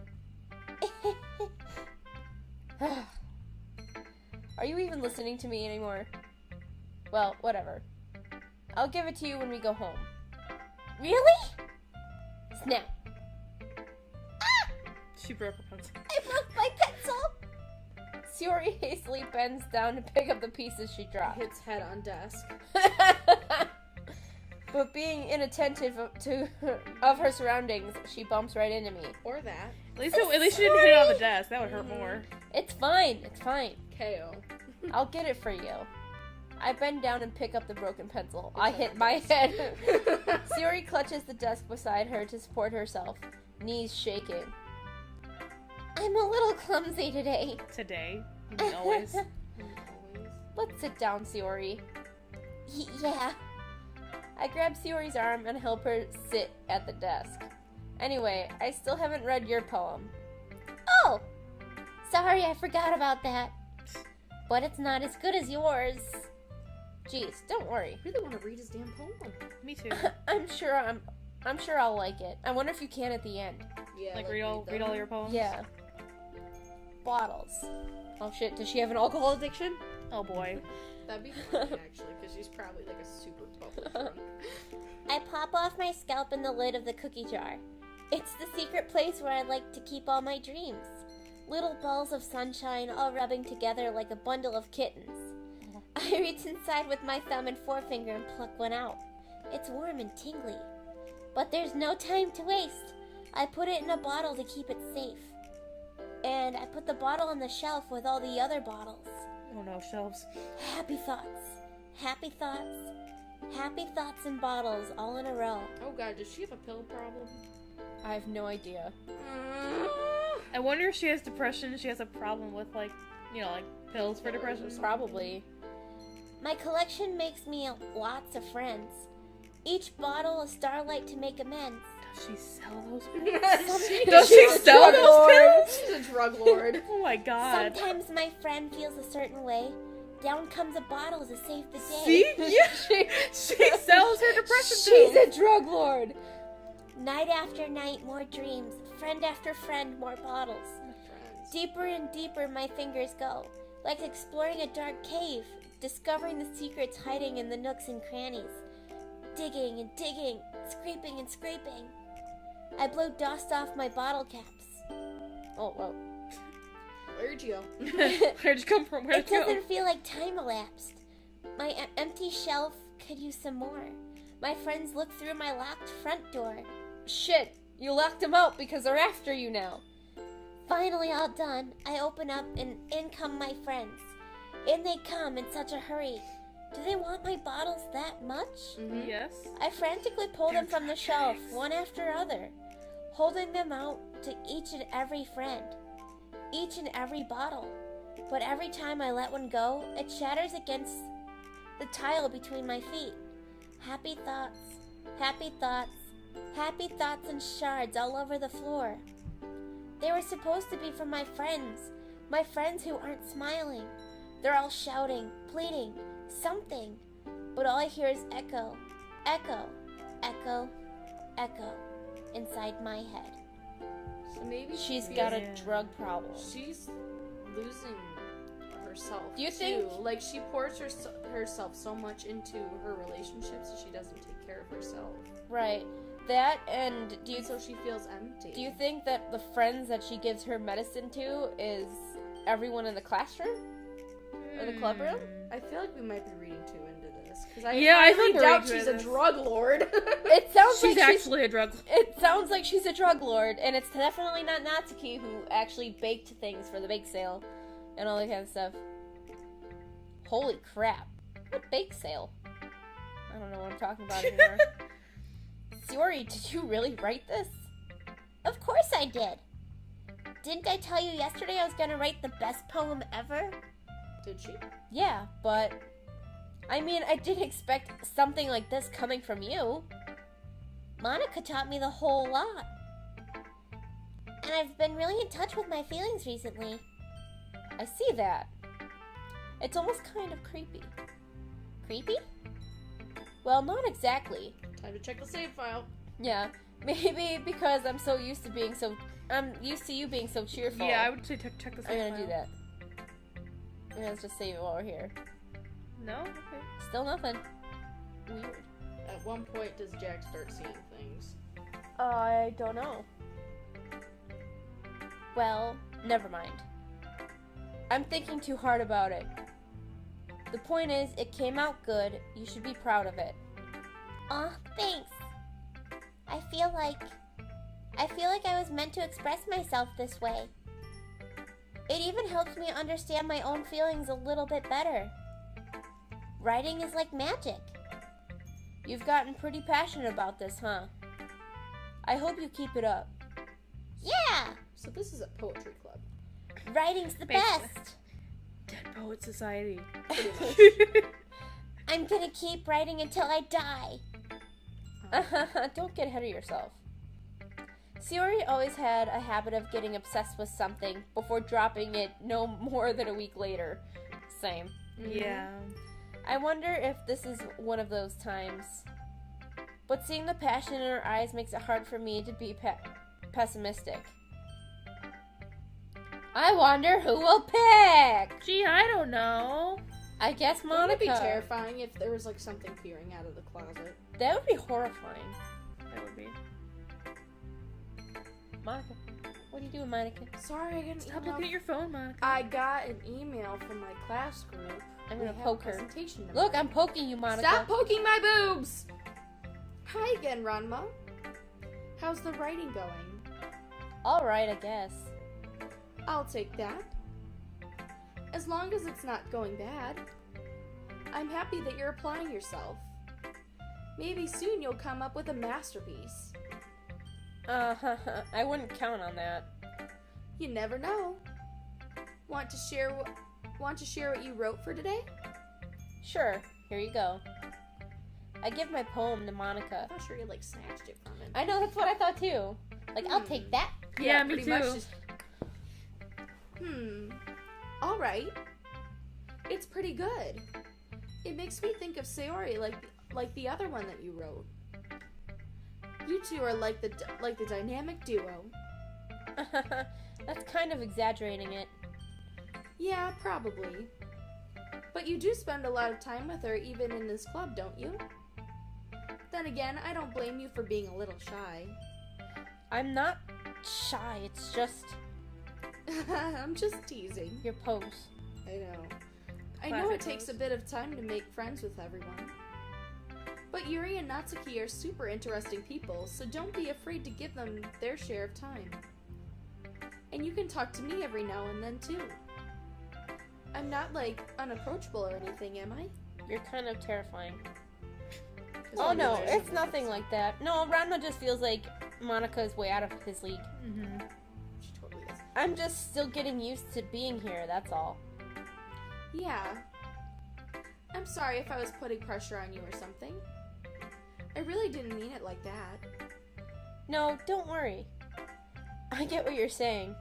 Speaker 1: Are you even listening to me anymore? Well, whatever. I'll give it to you when we go home. Really? Snap.
Speaker 3: She broke her pencil.
Speaker 1: I broke my pencil! Shiori hastily bends down to pick up the pieces she dropped.
Speaker 2: Hits head on desk.
Speaker 1: but being inattentive of her surroundings, she bumps right into me.
Speaker 2: Or that.
Speaker 3: At least you didn't hit it on the desk. That would hurt more.
Speaker 1: It's fine. It's fine.
Speaker 2: KO.
Speaker 1: I'll get it for you. I bend down and pick up the broken pencil. I hit my head. Sayori clutches the desk beside her to support herself, knees shaking. I'm a little clumsy today.
Speaker 3: Today? You mean always?
Speaker 1: Let's sit down, Sayori. Yeah. I grab Sayori's arm and help her sit at the desk. Anyway, I still haven't read your poem. Oh! Sorry, I forgot about that. But it's not as good as yours. Jeez, don't worry.
Speaker 2: I really want to read his damn poem.
Speaker 3: Me too.
Speaker 1: I'm sure I'll like it. I wonder if you can at the end.
Speaker 2: Yeah,
Speaker 3: Like read all your poems?
Speaker 1: Yeah. Bottles. Oh shit, does she have an alcohol addiction?
Speaker 3: Oh boy.
Speaker 2: That'd be funny, actually, because she's probably like a super bubble drunk.
Speaker 1: I pop off my scalp in the lid of the cookie jar. It's the secret place where I like to keep all my dreams. Little balls of sunshine all rubbing together like a bundle of kittens. I reach inside with my thumb and forefinger and pluck one out. It's warm and tingly. But there's no time to waste. I put it in a bottle to keep it safe. And I put the bottle on the shelf with all the other bottles.
Speaker 3: Oh no, shelves.
Speaker 1: Happy thoughts. Happy thoughts. Happy thoughts and bottles all in a row.
Speaker 2: Oh god, does she have a pill problem?
Speaker 1: I have no idea.
Speaker 3: I wonder if she has depression. She has a problem with like pills for depression.
Speaker 1: Probably. My collection makes me lots of friends. Each bottle a starlight to make amends.
Speaker 3: Does she sell those
Speaker 2: Does
Speaker 3: pills? Does she sell those pills?
Speaker 2: She's a drug lord.
Speaker 3: Oh my god.
Speaker 1: Sometimes my friend feels a certain way. Down comes a bottle to save the day.
Speaker 3: See? Yeah. She sells her depression
Speaker 1: She's
Speaker 3: pills.
Speaker 1: a drug lord. Night after night, more dreams. Friend after friend, more bottles.
Speaker 2: Friends.
Speaker 1: Deeper and deeper my fingers go, like exploring a dark cave, discovering the secrets hiding in the nooks and crannies. Digging and digging, scraping and scraping. I blow dust off my bottle caps. Oh, whoa.
Speaker 2: Where'd you go?
Speaker 3: Where'd you come from? Where'd
Speaker 1: It
Speaker 3: you go?
Speaker 1: doesn't feel like time elapsed. My empty shelf could use some more. My friends look through my locked front door. Shit, you locked them out because they're after you now. Finally all done, I open up and in come my friends. In they come in such a hurry. Do they want my bottles that much?
Speaker 2: Mm-hmm.
Speaker 3: Yes.
Speaker 1: I frantically pull them from the shelf, one after other, holding them out to each and every friend, each and every bottle. But every time I let one go, it shatters against the tile between my feet. Happy thoughts, happy thoughts, happy thoughts and shards all over the floor. They were supposed to be from my friends who aren't smiling. They're all shouting, pleading, something, but all I hear is echo, echo, echo, echo inside my head.
Speaker 2: So maybe
Speaker 1: She's
Speaker 2: she
Speaker 1: got
Speaker 2: feels-
Speaker 1: a drug problem.
Speaker 2: She's losing herself.
Speaker 1: Do you
Speaker 2: too.
Speaker 1: think-
Speaker 2: like she pours herself so much into her relationships that she doesn't take care of herself,
Speaker 1: Right. That, and
Speaker 2: so she feels empty.
Speaker 1: do you think that the friends that she gives her medicine to is everyone in the classroom? Or the club room?
Speaker 2: I feel like we might be reading too into this because
Speaker 3: I
Speaker 2: highly
Speaker 3: think we're
Speaker 2: doubt
Speaker 3: reading
Speaker 2: she's
Speaker 3: into
Speaker 2: a
Speaker 3: this.
Speaker 2: drug lord.
Speaker 1: It sounds
Speaker 3: She's
Speaker 1: like
Speaker 3: actually a drug.
Speaker 1: It sounds like she's a drug lord, and it's definitely not Natsuki who actually baked things for the bake sale and all that kind of stuff. Holy crap. What bake sale? I don't know what I'm talking about anymore. Sayori, did you really write this? Of course I did. Didn't I tell you yesterday I was gonna write the best poem ever?
Speaker 2: Did she?
Speaker 1: Yeah, but I mean, I didn't expect something like this coming from you. Monica taught me the whole lot. And I've been really in touch with my feelings recently. I see that. It's almost kind of creepy. Creepy? Well, not exactly.
Speaker 2: Time to check the save file.
Speaker 1: Yeah, maybe because I'm used to you being so cheerful.
Speaker 3: Yeah, I would say check the
Speaker 1: I'm
Speaker 3: save
Speaker 1: gonna
Speaker 3: file.
Speaker 1: do that. Let's just save it while we're here.
Speaker 3: No? Okay.
Speaker 1: Still nothing. Weird.
Speaker 2: At one point, does Jack start seeing things?
Speaker 1: I don't know. Well, never mind. I'm thinking too hard about it. The point is, it came out good. You should be proud of it. Aw, thanks. I feel like I was meant to express myself this way. It even helps me understand my own feelings a little bit better. Writing is like magic. You've gotten pretty passionate about this, huh? I hope you keep it up. Yeah!
Speaker 2: So this is a poetry club.
Speaker 1: Writing's the
Speaker 3: Basically.
Speaker 1: best.
Speaker 3: Dead Poet Society.
Speaker 2: Pretty much.
Speaker 1: I'm gonna keep writing until I die. Don't get ahead of yourself. Sayori always had a habit of getting obsessed with something before dropping it no more than a week later. Same.
Speaker 3: Yeah.
Speaker 1: I wonder if this is one of those times. But seeing the passion in her eyes makes it hard for me to be pessimistic. I wonder who will pick!
Speaker 3: Gee, I don't know.
Speaker 1: I guess
Speaker 2: Wouldn't
Speaker 1: Monica.
Speaker 2: it be terrifying if there was like something peering out of the closet?
Speaker 1: That would be horrifying.
Speaker 3: That would be.
Speaker 1: Monica. What are you doing, Monica?
Speaker 2: Sorry, I got an
Speaker 3: Stop
Speaker 2: email.
Speaker 3: looking at your phone, Monica.
Speaker 2: I got an email from my class group.
Speaker 1: I'm
Speaker 2: We
Speaker 1: gonna
Speaker 2: have
Speaker 1: poke
Speaker 2: a
Speaker 1: her.
Speaker 2: presentation
Speaker 1: Look,
Speaker 2: tomorrow.
Speaker 1: I'm poking you, Monica.
Speaker 2: Stop poking my boobs! Hi again, Ranma. How's the writing going?
Speaker 1: Alright, I guess.
Speaker 2: I'll take that. As long as it's not going bad. I'm happy that you're applying yourself. Maybe soon you'll come up with a masterpiece.
Speaker 1: I wouldn't count on that.
Speaker 2: You never know. Want to share what you wrote for today?
Speaker 1: Sure, here you go. I give my poem to Monica.
Speaker 2: I'm not sure you like snatched it from it.
Speaker 1: I know, that's what I thought too. Like, I'll take that.
Speaker 3: Yeah, me
Speaker 2: pretty
Speaker 3: too.
Speaker 2: much just- All right. It's pretty good. It makes me think of Sayori, like the other one that you wrote. You two are like the dynamic duo.
Speaker 1: That's kind of exaggerating it.
Speaker 2: Yeah, probably. But you do spend a lot of time with her even in this club, don't you? Then again, I don't blame you for being a little shy.
Speaker 1: I'm not shy, it's just
Speaker 2: I'm just teasing.
Speaker 1: your pose.
Speaker 2: I know. I know
Speaker 3: Classic
Speaker 2: it takes a
Speaker 3: pose.
Speaker 2: bit of time to make friends with everyone. But Yuri and Natsuki are super interesting people, so don't be afraid to give them their share of time. And you can talk to me every now and then too. I'm not like unapproachable or anything, am I?
Speaker 1: You're kind of terrifying.
Speaker 2: Is
Speaker 1: Oh
Speaker 2: that
Speaker 1: no,
Speaker 2: weird?
Speaker 1: it's nothing like that. No, Ranma just feels like Monica's way out of his league.
Speaker 3: Mm-hmm.
Speaker 2: She totally is.
Speaker 1: I'm just still getting used to being here, that's all.
Speaker 2: Yeah. I'm sorry if I was putting pressure on you or something. I really didn't mean it like that.
Speaker 1: No, don't worry. I get what you're saying.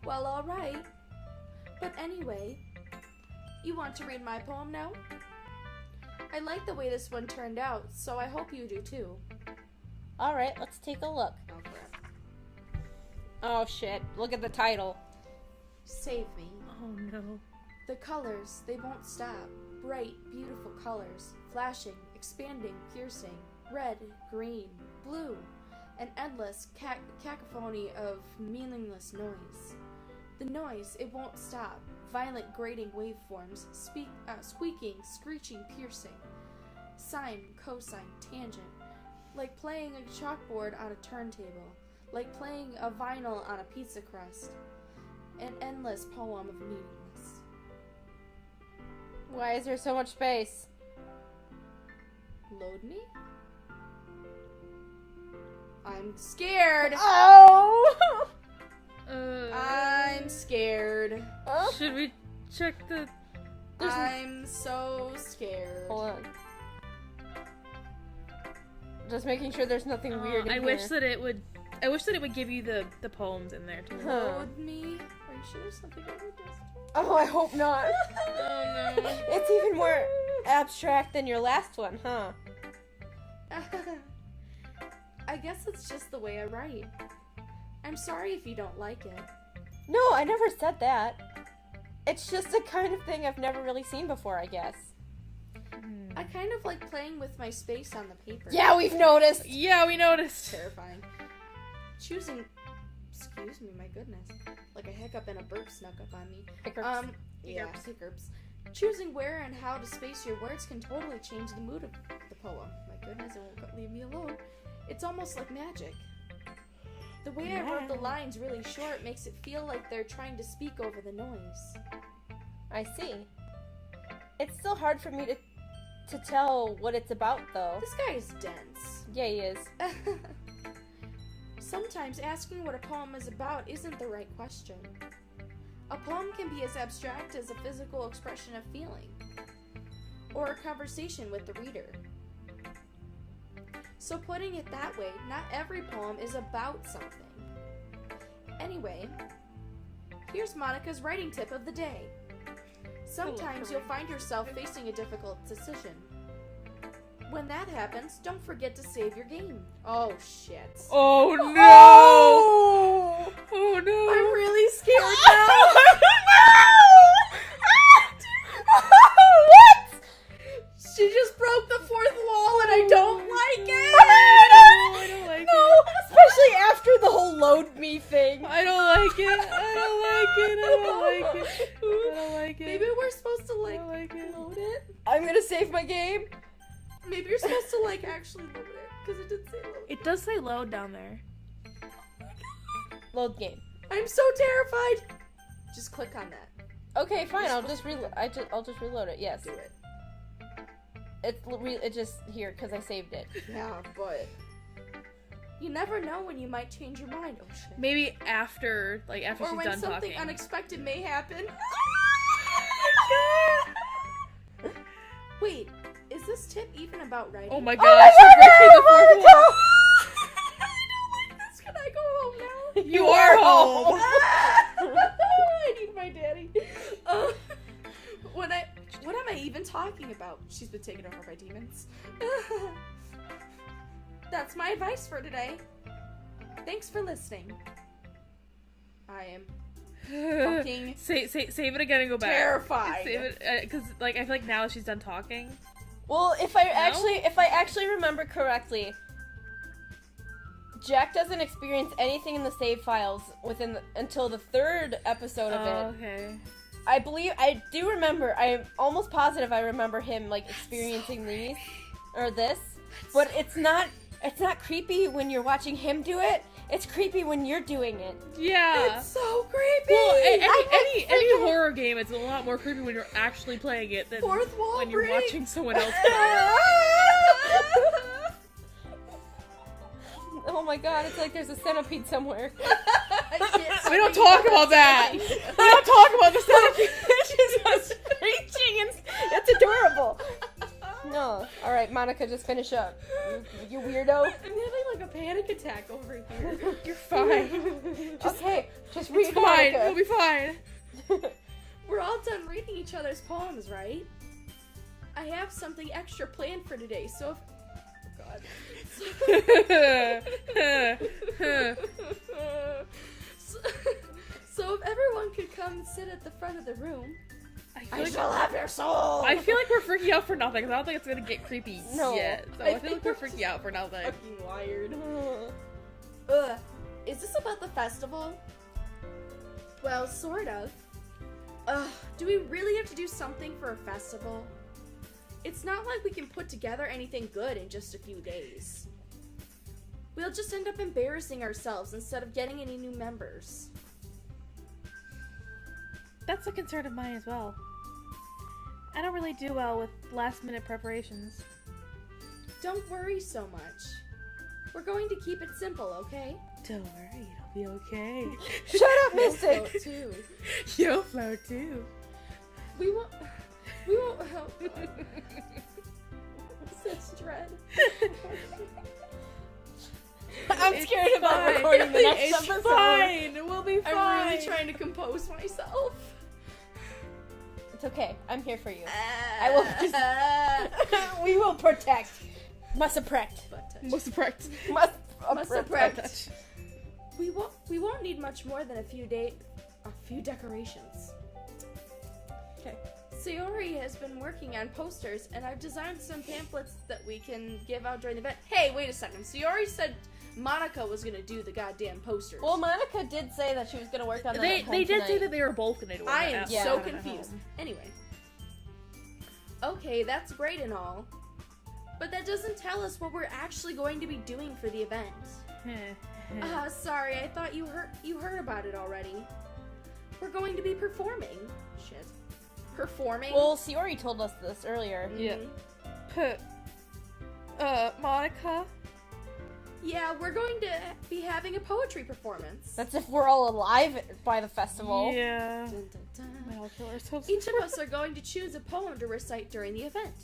Speaker 2: Well, alright. But anyway, you want to read my poem now? I like the way this one turned out, so I hope you do too.
Speaker 1: Alright, let's take a look.
Speaker 2: Oh, crap.
Speaker 1: Oh shit, look at the title.
Speaker 2: Save me.
Speaker 3: Oh no.
Speaker 2: The colors, they won't stop. Bright, beautiful colors. Flashing, expanding, piercing. Red, green, blue. An endless cacophony of meaningless noise. The noise, it won't stop. Violent grating waveforms, squeaking, screeching, piercing. Sine, cosine, tangent. Like playing a chalkboard on a turntable. Like playing a vinyl on a pizza crust. An endless poem of meaningless.
Speaker 1: Why is there so much space?
Speaker 2: Load me? I'm scared!
Speaker 1: Oh!
Speaker 2: I'm scared.
Speaker 3: Should we check the...
Speaker 2: I'm so scared.
Speaker 1: Hold on. Just making sure there's nothing weird in
Speaker 3: I
Speaker 1: here.
Speaker 3: wish that it would give you the poems in there too.
Speaker 1: Huh.
Speaker 2: Load me? Are you sure there's something I would just...
Speaker 1: Oh, I hope not.
Speaker 3: Oh no.
Speaker 1: It's even more abstract than your last one, huh?
Speaker 2: I guess it's just the way I write. I'm sorry if you don't like it.
Speaker 1: No, I never said that. It's just the kind of thing I've never really seen before, I guess.
Speaker 2: I kind of like playing with my space on the paper.
Speaker 1: Yeah, we've noticed.
Speaker 3: Yeah, we noticed.
Speaker 2: Terrifying. Choosing... Excuse me, my goodness. Like a hiccup and a burp snuck up on me.
Speaker 1: Hiccups.
Speaker 2: Yeah, hiccups. Choosing where and how to space your words can totally change the mood of the poem. My thank goodness it won't leave me alone. It's almost like magic. The way I wrote the lines really short makes it feel like they're trying to speak over the noise.
Speaker 1: I see. It's still hard for me to tell what it's about, though.
Speaker 2: This guy is dense.
Speaker 1: Yeah, he is.
Speaker 2: Sometimes asking what a poem is about isn't the right question. A poem can be as abstract as a physical expression of feeling, or a conversation with the reader. So putting it that way, not every poem is about something. Anyway, here's Monica's writing tip of the day. Sometimes you'll find yourself facing a difficult decision. When that happens, don't forget to save your game. Oh, shit.
Speaker 3: Oh, no! Oh, no!
Speaker 2: I'm really scared now.
Speaker 1: What?
Speaker 2: She just broke the fourth wall and I don't like it!
Speaker 3: I don't like
Speaker 1: No,
Speaker 3: it.
Speaker 1: especially after the whole load me thing.
Speaker 3: I don't like it. I don't like it. I don't like it. I don't like it.
Speaker 2: Maybe we're supposed to,
Speaker 3: I don't like it.
Speaker 2: load it?
Speaker 1: I'm gonna save my game.
Speaker 2: Maybe you're supposed to, actually load it, because it did say load.
Speaker 3: It does say load down there.
Speaker 1: Load game.
Speaker 2: I'm so terrified! Just click on that.
Speaker 1: Okay, fine. I'll just reload. I'll just reload it. Yes.
Speaker 2: Do it.
Speaker 1: It just here because I saved it.
Speaker 2: Yeah, but... You never know when you might change your mind. Oh, shit.
Speaker 3: Maybe after
Speaker 2: Or
Speaker 3: she's
Speaker 2: when
Speaker 3: done
Speaker 2: something
Speaker 3: talking.
Speaker 2: unexpected may happen. Wait, is this tip even about writing?
Speaker 3: Oh my god, she's breaking the fourth wall.
Speaker 2: I don't like this. Can I go home now?
Speaker 3: You are home.
Speaker 2: I need my daddy. What am I even talking about? She's been taken over by demons. That's my advice for today. Thanks for listening. I am fucking
Speaker 3: Save it again and go back.
Speaker 2: terrified.
Speaker 3: Save it, because I feel like now she's done talking.
Speaker 1: Well, if I actually remember correctly, Jack doesn't experience anything in the save files until the third episode of it.
Speaker 3: Okay.
Speaker 1: I do remember. I'm almost positive I remember him experiencing these or this, but it's not creepy when you're watching him do it. It's creepy when you're doing it.
Speaker 3: Yeah.
Speaker 2: It's so creepy.
Speaker 3: Well, any horror game, it's a lot more creepy when you're actually playing it than
Speaker 2: Fourth wall
Speaker 3: when you're
Speaker 2: break.
Speaker 3: watching someone else play it.
Speaker 1: Oh my god, it's like there's a centipede somewhere.
Speaker 3: We don't talk about that. We don't talk about the centipede.
Speaker 1: She's just screeching and it's adorable. No. Alright, Monica, just finish up. You weirdo.
Speaker 2: I'm having a panic attack over here.
Speaker 3: You're fine.
Speaker 1: Okay, just read
Speaker 3: It's fine. It'll be fine.
Speaker 2: We're all done reading each other's poems, right? I have something extra planned for today, so if... Oh, God. So if everyone could come and sit at the front of the room, I shall have your soul!
Speaker 3: I feel like we're freaking out for nothing, because I don't think it's gonna get creepy
Speaker 1: No.
Speaker 3: yet. So I feel like we're freaking out for nothing.
Speaker 2: Fucking wired. Is this about the festival? Well, sort of. Do we really have to do something for a festival? It's not like we can put together anything good in just a few days. We'll just end up embarrassing ourselves instead of getting any new members.
Speaker 3: That's a concern of mine as well. I don't really do well with last-minute preparations.
Speaker 2: Don't worry so much. We're going to keep it simple, okay?
Speaker 3: Don't worry, it'll be okay.
Speaker 1: Shut up, Mystic!
Speaker 2: Float too.
Speaker 3: You'll float too.
Speaker 2: We won't help. Such dread.
Speaker 1: I'm
Speaker 3: It's
Speaker 1: scared about
Speaker 3: fine.
Speaker 1: recording the next
Speaker 3: It's
Speaker 1: episode.
Speaker 3: fine. We'll be fine.
Speaker 2: I'm really trying to compose myself.
Speaker 1: It's okay. I'm here for you. I will we will protect. Must protect.
Speaker 3: Most surprised.
Speaker 1: Must
Speaker 2: protect. We won't need much more than a few decorations.
Speaker 1: Okay.
Speaker 2: Sayori has been working on posters, and I've designed some pamphlets that we can give out during the event. Hey, wait a second. Sayori said Monica was gonna do the goddamn posters.
Speaker 1: Well, Monica did say that she was gonna work on that. at home
Speaker 3: They did say
Speaker 1: tonight.
Speaker 3: that they were both gonna do it.
Speaker 2: I am
Speaker 1: Yeah.
Speaker 2: so
Speaker 3: at
Speaker 2: confused.
Speaker 3: home.
Speaker 2: Anyway. Okay, that's great and all. But that doesn't tell us what we're actually going to be doing for the event. Sorry, I thought you heard about it already. We're going to be performing. Shit. Performing?
Speaker 1: Well, Sayori told us this earlier.
Speaker 3: Yeah. Monica?
Speaker 2: Yeah, we're going to be having a poetry performance.
Speaker 1: That's if we're all alive by the festival.
Speaker 3: Yeah.
Speaker 2: Dun, dun, dun.
Speaker 3: I'll kill ourselves.
Speaker 2: Each of us are going to choose a poem to recite during the event.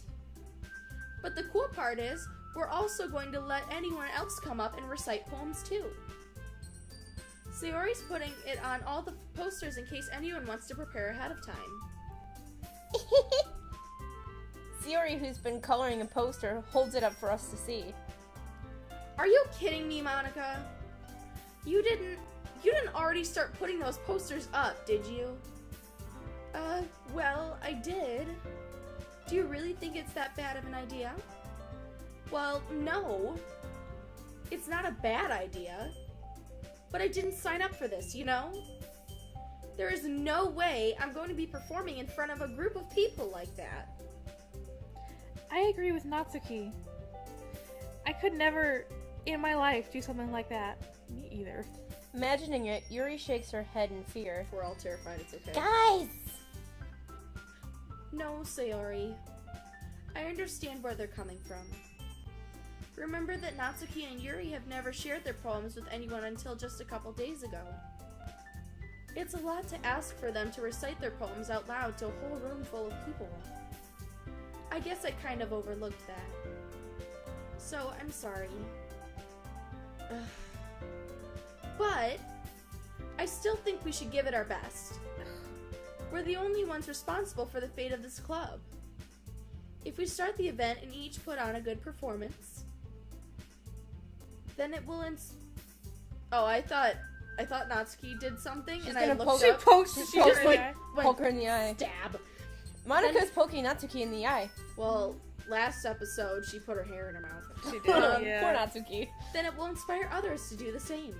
Speaker 2: But the cool part is, we're also going to let anyone else come up and recite poems too. Sayori's putting it on all the posters in case anyone wants to prepare ahead of time.
Speaker 1: Sayori, who's been coloring a poster, holds it up for us to see.
Speaker 2: Are you kidding me, Monica? You didn't already start putting those posters up, did you? Well, I did. Do you really think it's that bad of an idea? Well, no. It's not a bad idea. But I didn't sign up for this, you know? There is no way I'm going to be performing in front of a group of people like that.
Speaker 3: I agree with Natsuki. I could never, in my life, do something like that. Me either.
Speaker 1: Imagining it, Yuri shakes her head in fear.
Speaker 2: We're all terrified, it's okay.
Speaker 1: Guys!
Speaker 2: No, Sayori. I understand where they're coming from. Remember that Natsuki and Yuri have never shared their poems with anyone until just a couple days ago. It's a lot to ask for them to recite their poems out loud to a whole room full of people. I guess I kind of overlooked that. So, I'm sorry. But, I still think we should give it our best. We're the only ones responsible for the fate of this club. If we start the event and each put on a good performance, then it will I thought Natsuki did something,
Speaker 1: She's
Speaker 2: and I
Speaker 1: gonna
Speaker 2: looked
Speaker 1: poke-
Speaker 2: up.
Speaker 3: She pokes
Speaker 2: She just
Speaker 3: her in the
Speaker 2: like
Speaker 3: eye.
Speaker 2: went
Speaker 1: Poke her in the eye.
Speaker 2: stab.
Speaker 1: Monika's poking Natsuki in the eye.
Speaker 2: Well, last episode she put her hair in her mouth.
Speaker 3: She
Speaker 1: Poor
Speaker 3: did, yeah.
Speaker 1: Natsuki.
Speaker 2: Then it will inspire others to do the same.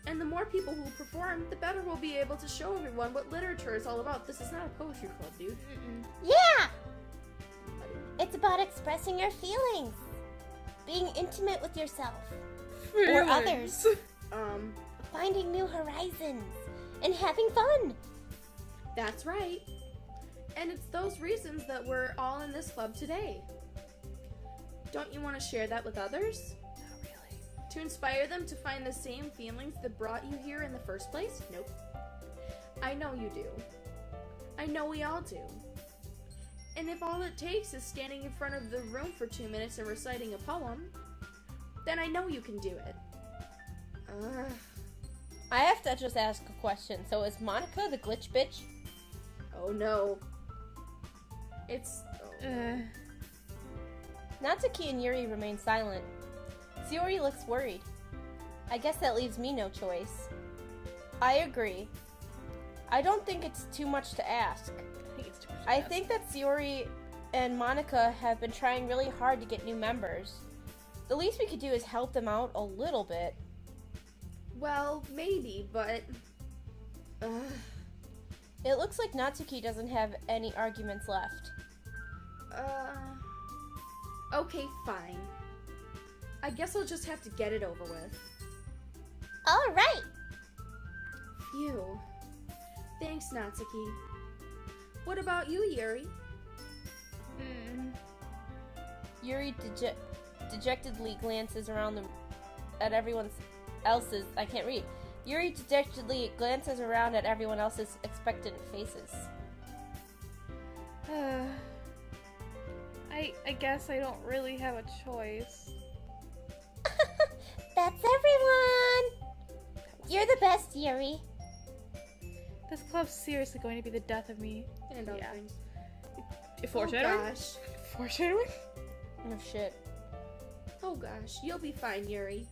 Speaker 2: And the more people who perform, the better we'll be able to show everyone what literature is all about. This is not a poetry club, dude.
Speaker 4: Yeah! It's about expressing your feelings. Being intimate with yourself. Or others. Finding new horizons. And having fun.
Speaker 2: That's right. And it's those reasons that we're all in this club today. Don't you want to share that with others?
Speaker 3: Not really.
Speaker 2: To inspire them to find the same feelings that brought you here in the first place? Nope. I know you do. I know we all do. And if all it takes is standing in front of the room for 2 minutes and reciting a poem, then I know you can do it.
Speaker 1: I have to just ask a question. So is Monica the glitch bitch?
Speaker 2: Oh no. It's...
Speaker 1: Natsuki and Yuri remain silent. Sayori looks worried. I guess that leaves me no choice. I agree. I don't think it's too much to ask.
Speaker 3: I think it's too much.
Speaker 1: I think that Sayori and Monica have been trying really hard to get new members. The least we could do is help them out a little bit.
Speaker 2: Well, maybe, but...
Speaker 1: It looks like Natsuki doesn't have any arguments left.
Speaker 2: Okay, fine. I guess I'll just have to get it over with.
Speaker 4: Alright!
Speaker 2: Phew. Thanks, Natsuki. What about you, Yuri?
Speaker 1: Yuri dejectedly glances around at everyone else's. I can't read. Yuri dejectedly glances around at everyone else's expectant faces.
Speaker 3: I guess I don't really have a choice.
Speaker 4: That's everyone! You're the best, Yuri.
Speaker 3: This club's seriously going to be the death of me.
Speaker 2: And other
Speaker 3: Yeah.
Speaker 2: things.
Speaker 3: Foreshadowing?
Speaker 2: Oh gosh.
Speaker 3: Foreshadowing?
Speaker 1: Oh shit.
Speaker 2: Oh gosh, you'll be fine, Yuri.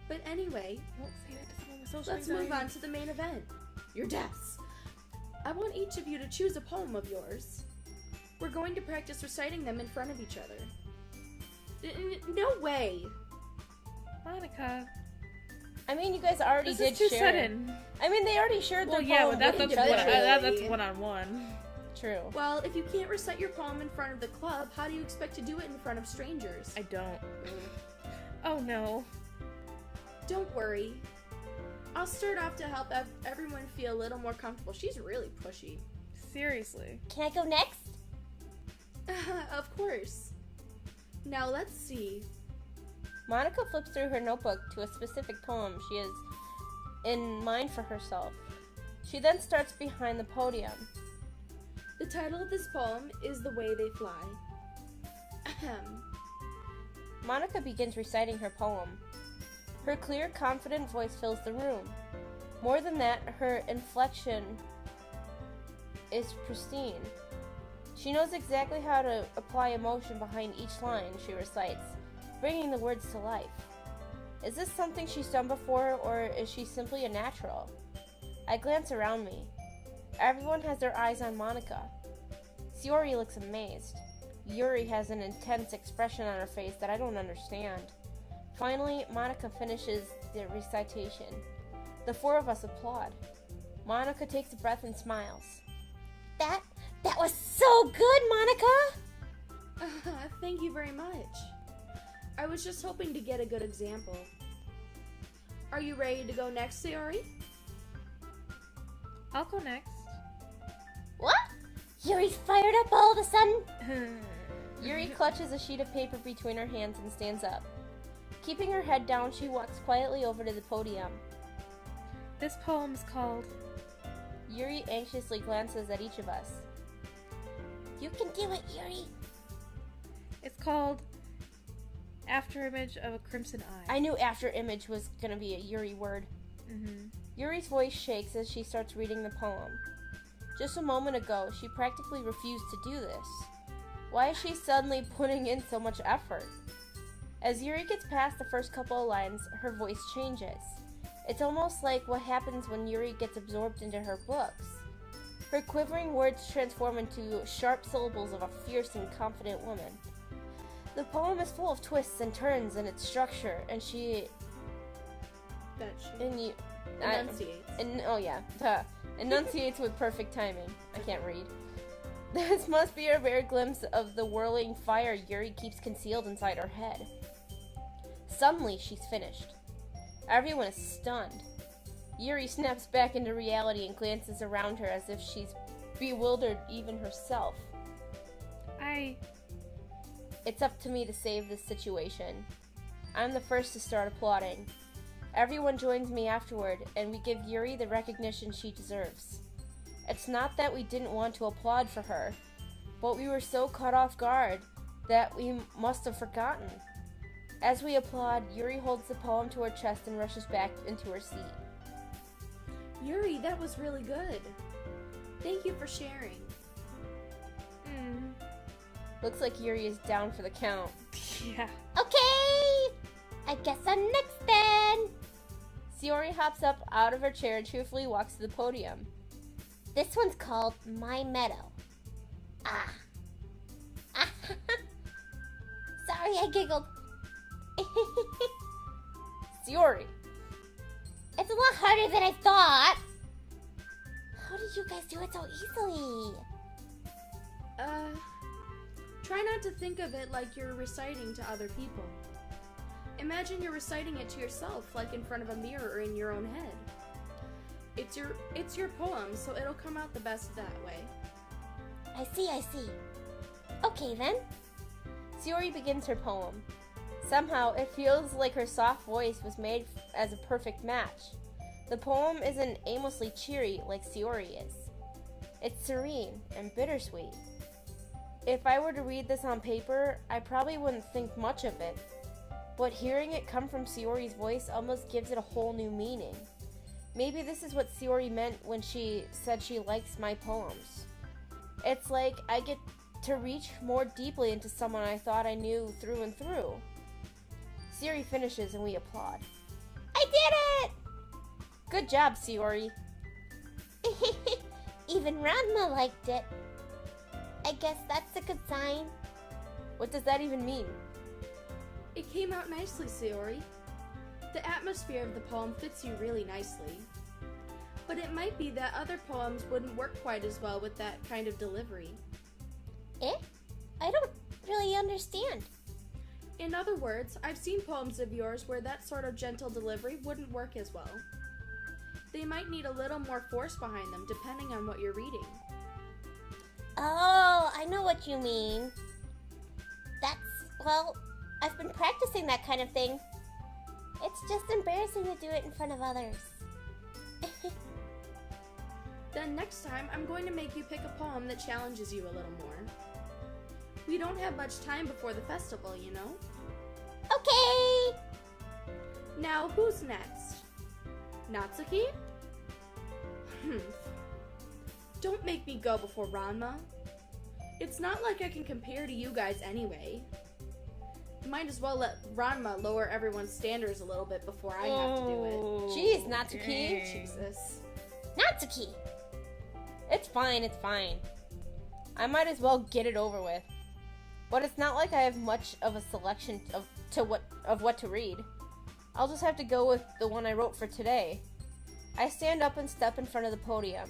Speaker 2: But anyway,
Speaker 3: Don't say that to someone with social
Speaker 2: let's move
Speaker 3: anxiety.
Speaker 2: on to the main event. Your deaths. I want each of you to choose a poem of yours. We're going to practice reciting them in front of each other. No way!
Speaker 3: Monica.
Speaker 1: I mean, you guys already
Speaker 3: This
Speaker 1: did
Speaker 3: is too
Speaker 1: share.
Speaker 3: sudden.
Speaker 1: I mean, they already shared
Speaker 3: Well,
Speaker 1: their
Speaker 3: yeah,
Speaker 1: poem
Speaker 3: but that's
Speaker 1: with each
Speaker 3: one,
Speaker 1: other.
Speaker 2: individually.
Speaker 3: that's one-on-one.
Speaker 1: True.
Speaker 2: Well, if you can't recite your poem in front of the club, how do you expect to do it in front of strangers?
Speaker 3: I don't. Oh no.
Speaker 2: Don't worry. I'll start off to help everyone feel a little more comfortable. She's really pushy.
Speaker 3: Seriously.
Speaker 4: Can I go next?
Speaker 2: Of course. Now let's see.
Speaker 1: Monica flips through her notebook to a specific poem she has in mind for herself. She then starts behind the podium.
Speaker 2: The title of this poem is The Way They Fly. Ahem.
Speaker 1: Monica begins reciting her poem. Her clear, confident voice fills the room. More than that, her inflection is pristine. She knows exactly how to apply emotion behind each line she recites, bringing the words to life. Is this something she's done before, or is she simply a natural? I glance around me. Everyone has their eyes on Monica. Sayori looks amazed. Yuri has an intense expression on her face that I don't understand. Finally, Monica finishes the recitation. The four of us applaud. Monica takes a breath and smiles.
Speaker 4: That was so good, Monica!
Speaker 2: Thank you very much. I was just hoping to get a good example. Are you ready to go next, Sayori?
Speaker 3: I'll go next.
Speaker 4: What? Yuri's fired up all of a sudden?
Speaker 1: Yuri clutches a sheet of paper between her hands and stands up. Keeping her head down, she walks quietly over to the podium.
Speaker 3: This poem's called...
Speaker 1: Yuri anxiously glances at each of us.
Speaker 4: You can do it, Yuri.
Speaker 3: It's called Afterimage of a Crimson Eye.
Speaker 1: I knew after image was gonna be a Yuri word. Yuri's voice shakes as she starts reading the poem. Just a moment ago, she practically refused to do this. Why is she suddenly putting in so much effort? As Yuri gets past the first couple of lines, her voice changes. It's almost like what happens when Yuri gets absorbed into her books. Her quivering words transform into sharp syllables of a fierce and confident woman. The poem is full of twists and turns in its structure, and enunciates with perfect timing. I can't read. This must be a rare glimpse of the whirling fire Yuri keeps concealed inside her head. Suddenly, she's finished. Everyone is stunned. Yuri snaps back into reality and glances around her as if she's bewildered even herself. It's up to me to save this situation. I'm the first to start applauding. Everyone joins me afterward, and we give Yuri the recognition she deserves. It's not that we didn't want to applaud for her, but we were so caught off guard that we must have forgotten. As we applaud, Yuri holds the poem to her chest and rushes back into her seat.
Speaker 2: Yuri, that was really good. Thank you for sharing.
Speaker 1: Looks like Yuri is down for the count.
Speaker 3: Yeah.
Speaker 4: Okay! I guess I'm next then!
Speaker 1: Sayori hops up out of her chair and cheerfully walks to the podium.
Speaker 4: This one's called My Meadow. Sorry, I giggled.
Speaker 1: Sayori!
Speaker 4: It's a lot harder than I thought. How did you guys do it so easily?
Speaker 2: Try not to think of it like you're reciting to other people. Imagine you're reciting it to yourself, like in front of a mirror or in your own head. It's your poem, so it'll come out the best that way.
Speaker 4: I see. Okay then.
Speaker 1: Sayori begins her poem. Somehow, it feels like her soft voice was made as a perfect match. The poem isn't aimlessly cheery like Sayori is. It's serene and bittersweet. If I were to read this on paper, I probably wouldn't think much of it. But hearing it come from Sayori's voice almost gives it a whole new meaning. Maybe this is what Sayori meant when she said she likes my poems. It's like I get to reach more deeply into someone I thought I knew through and through. Sayori finishes and we applaud.
Speaker 4: I did
Speaker 1: Good job, Sayori.
Speaker 4: it! Even Ranma liked it. I guess that's a good sign.
Speaker 1: What does that even mean?
Speaker 2: It came out nicely, Sayori. The atmosphere of the poem fits you really nicely. But it might be that other poems wouldn't work quite as well with that kind of delivery.
Speaker 4: Eh? I don't really understand.
Speaker 2: In other words, I've seen poems of yours where that sort of gentle delivery wouldn't work as well. They might need a little more force behind them depending on what you're reading.
Speaker 4: Oh, I know what you mean. Well, I've been practicing that kind of thing. It's just embarrassing to do it in front of others.
Speaker 2: Then next time, I'm going to make you pick a poem that challenges you a little more. We don't have much time before the festival, you know?
Speaker 4: Okay!
Speaker 2: Now, who's next? Natsuki? Don't make me go before Ranma. It's not like I can compare to you guys anyway. Might as well let Ranma lower everyone's standards a little bit before I have to do it.
Speaker 1: Jeez, Natsuki.
Speaker 2: Jesus.
Speaker 4: Natsuki!
Speaker 1: It's fine, it's fine. I might as well get it over with. But it's not like I have much of a selection of what to read. I'll just have to go with the one I wrote for today. I stand up and step in front of the podium.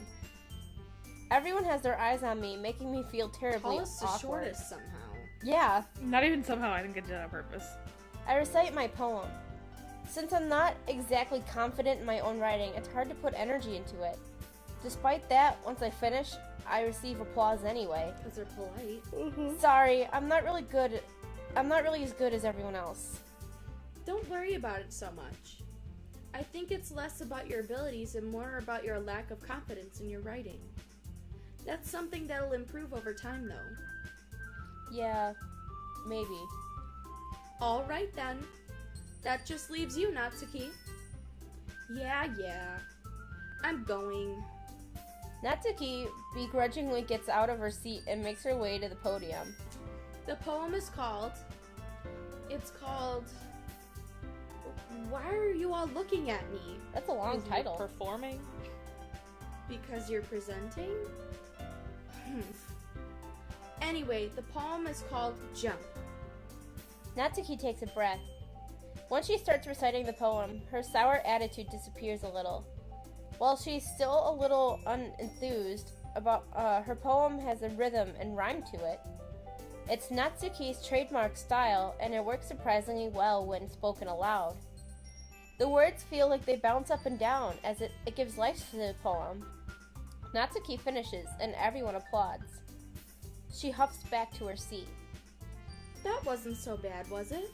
Speaker 1: Everyone has their eyes on me, making me feel terribly
Speaker 2: Tallest to
Speaker 1: awkward.
Speaker 2: shortest somehow.
Speaker 1: Yeah,
Speaker 3: Not even somehow, I think I did it on purpose.
Speaker 1: I recite my poem. Since I'm not exactly confident in my own writing, it's hard to put energy into it. Despite that, once I finish, I receive applause anyway.
Speaker 2: Because they're polite.
Speaker 1: Sorry, I'm not really as good as everyone else.
Speaker 2: Don't worry about it so much. I think it's less about your abilities and more about your lack of confidence in your writing. That's something that'll improve over time, though.
Speaker 1: Yeah, maybe.
Speaker 2: Alright then. That just leaves you, Natsuki. Yeah. I'm going.
Speaker 1: Natsuki begrudgingly gets out of her seat and makes her way to the podium.
Speaker 2: The poem is called... It's called... Why are you all looking at me?
Speaker 1: That's a long title.
Speaker 3: Performing?
Speaker 2: Because you're presenting? Anyway, the poem is called Jump.
Speaker 1: Natsuki takes a breath. Once she starts reciting the poem, her sour attitude disappears a little. While she's still a little unenthused about her poem has a rhythm and rhyme to it. It's Natsuki's trademark style, and it works surprisingly well when spoken aloud. The words feel like they bounce up and down as it gives life to the poem. Natsuki finishes, and everyone applauds. She huffs back to her seat.
Speaker 2: That wasn't so bad, was it?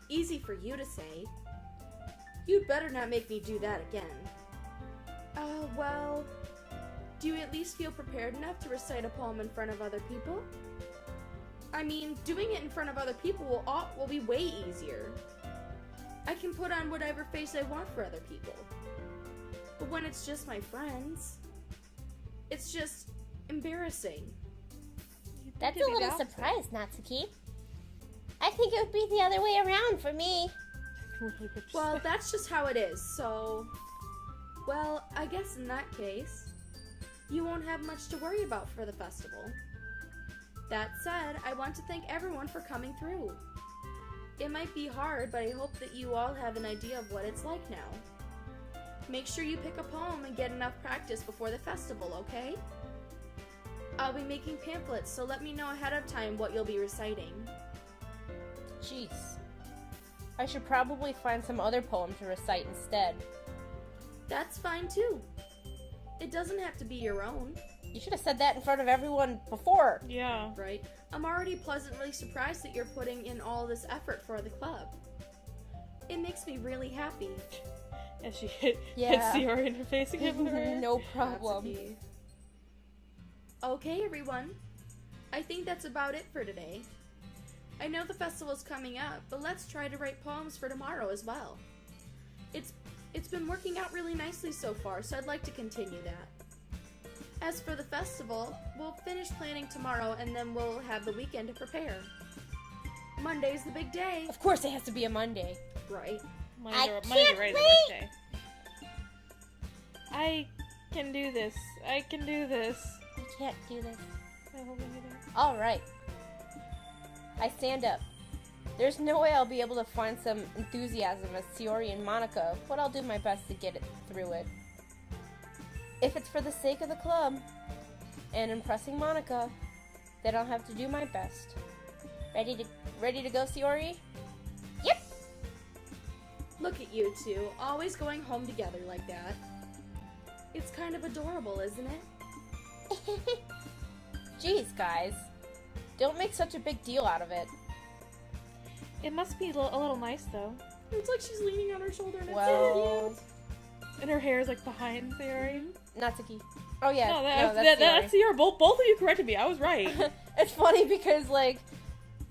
Speaker 2: Easy for you to say. You'd better not make me do that again. Well, do you at least feel prepared enough to recite a poem in front of other people? I mean, doing it in front of other people will be way easier. I can put on whatever face I want for other people. But when it's just my friends, it's just embarrassing.
Speaker 4: That's a little surprise, Natsuki. I think it would be the other way around for me.
Speaker 2: Well, that's just how it is, so... Well, I guess in that case, you won't have much to worry about for the festival. That said, I want to thank everyone for coming through. It might be hard, but I hope that you all have an idea of what it's like now. Make sure you pick a poem and get enough practice before the festival, okay? I'll be making pamphlets, so let me know ahead of time what you'll be reciting.
Speaker 1: Jeez. I should probably find some other poem to recite instead.
Speaker 2: That's fine too. It doesn't have to be your own,
Speaker 1: You should have said that in front of everyone before.
Speaker 3: Yeah.
Speaker 2: right? I'm already pleasantly surprised that you're putting in all this effort for the club. It makes me really happy.
Speaker 3: And she hit Sayori in her face again with her.
Speaker 1: No problem.
Speaker 2: Natsuki. Okay, everyone. I think that's about it for today. I know the festival's coming up, but let's try to write poems for tomorrow as well. It's been working out really nicely so far, so I'd like to continue that. As for the festival, we'll finish planning tomorrow and then we'll have the weekend to prepare. Monday's the big day,
Speaker 1: Of course it has to be a Monday.
Speaker 2: right?
Speaker 3: Monday's
Speaker 4: can't
Speaker 3: right, the
Speaker 4: wait!
Speaker 3: worst day. I can do this. I can do this.
Speaker 4: I can't do this.
Speaker 3: I hope I do that.
Speaker 1: Alright. I stand up. There's no way I'll be able to find some enthusiasm as Sayori and Monica, but I'll do my best to get it through it. if it's for the sake of the club and impressing Monica, then I'll have to do my best. Ready to go, Sayori?
Speaker 4: Yep.
Speaker 2: Look at you two, always going home together like that. It's kind of adorable, isn't it?
Speaker 1: Jeez, guys. Don't make such a big deal out of it.
Speaker 3: It must be a little nice though.
Speaker 2: It's like she's leaning on her shoulder and
Speaker 1: Well,
Speaker 3: And her hair is like behind Sayori.
Speaker 1: Natsuki. Oh yeah,
Speaker 3: No,
Speaker 1: that's
Speaker 3: that's Sayori. Both of you corrected me. I was right.
Speaker 1: It's funny because, like,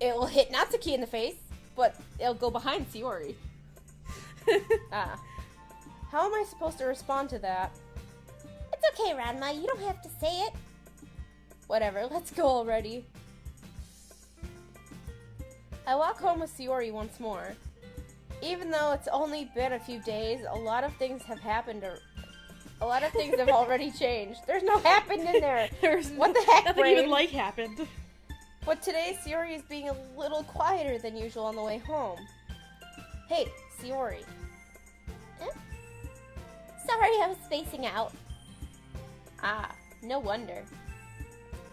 Speaker 1: it will hit Natsuki in the face, but it'll go behind Sayori. How am I supposed to respond to that?
Speaker 4: It's okay, Ranma. You don't have to say it.
Speaker 1: Whatever, let's go already. I walk home with Sayori once more. Even though it's only been a few days, a lot of things have happened, or a lot of things have already changed. There's no happened in there.
Speaker 3: There's
Speaker 1: What the heck,
Speaker 3: nothing
Speaker 1: brain?
Speaker 3: even like happened.
Speaker 1: But today, Sayori is being a little quieter than usual on the way home. Hey, Sayori.
Speaker 4: Sorry, I was spacing out.
Speaker 1: Ah, no wonder.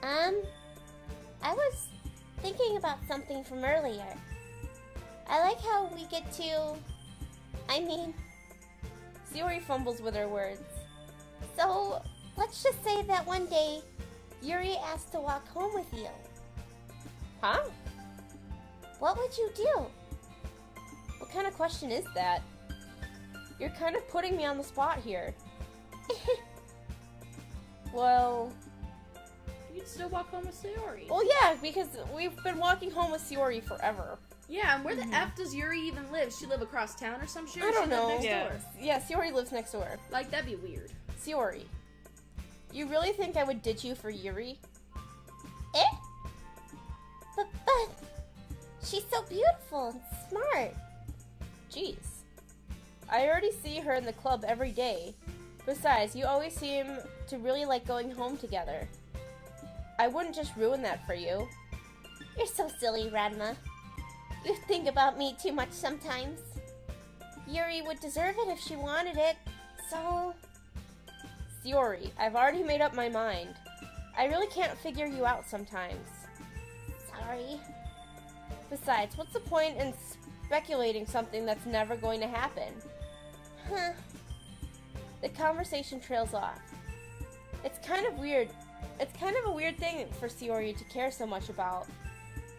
Speaker 4: I was thinking about something from earlier. I like how we get to...
Speaker 1: Sayori fumbles with her words.
Speaker 4: So, let's just say that one day, Yuri asked to walk home with you.
Speaker 1: Huh?
Speaker 4: What would you do?
Speaker 1: What kind of question is that? You're kind of putting me on the spot here. Well,
Speaker 2: You'd still walk home with Sayori.
Speaker 1: well, yeah, because we've been walking home with Sayori forever.
Speaker 2: Yeah, and where the F does Yuri even live? She live across town or some shit?
Speaker 1: I
Speaker 2: Or
Speaker 1: don't
Speaker 2: she live
Speaker 1: know.
Speaker 2: next
Speaker 3: Yeah.
Speaker 2: door?
Speaker 1: Yeah, Sayori lives next door.
Speaker 2: Like, that'd be weird.
Speaker 1: Sayori, you really think I would ditch you for Yuri?
Speaker 4: But she's so beautiful and smart.
Speaker 1: Jeez. I already see her in the club every day. Besides, you always seem to really like going home together. I wouldn't just ruin that for you.
Speaker 4: You're so silly, Ranma. You think about me too much sometimes. Yuri would deserve it if she wanted it, so...
Speaker 1: Sayori, I've already made up my mind. I really can't figure you out sometimes.
Speaker 4: Sorry.
Speaker 1: Besides, what's the point in speculating something that's never going to happen?
Speaker 4: Huh.
Speaker 1: The conversation trails off. It's kind of weird. It's kind of a weird thing for Sayori to care so much about.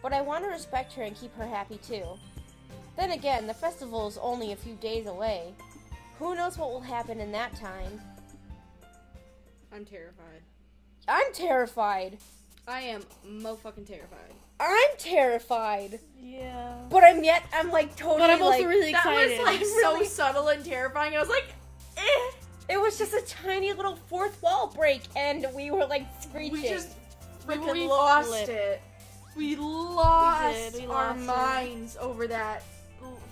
Speaker 1: But I want to respect her and keep her happy too. Then again, the festival is only a few days away. Who knows what will happen in that time?
Speaker 2: I'm terrified.
Speaker 1: I'm terrified.
Speaker 2: I am mo-fucking terrified.
Speaker 1: I'm terrified.
Speaker 3: Yeah.
Speaker 1: But I'm like totally
Speaker 3: But I'm also
Speaker 1: like,
Speaker 3: really
Speaker 2: That
Speaker 3: excited.
Speaker 2: was, like,
Speaker 1: Really?
Speaker 2: so subtle and terrifying. I was like, eh.
Speaker 1: it was just a tiny little fourth wall break and we were like screeching.
Speaker 2: We just freaking
Speaker 3: We
Speaker 2: lost
Speaker 3: flipped.
Speaker 2: it. We lost
Speaker 3: We
Speaker 2: our
Speaker 3: lost it.
Speaker 2: minds over that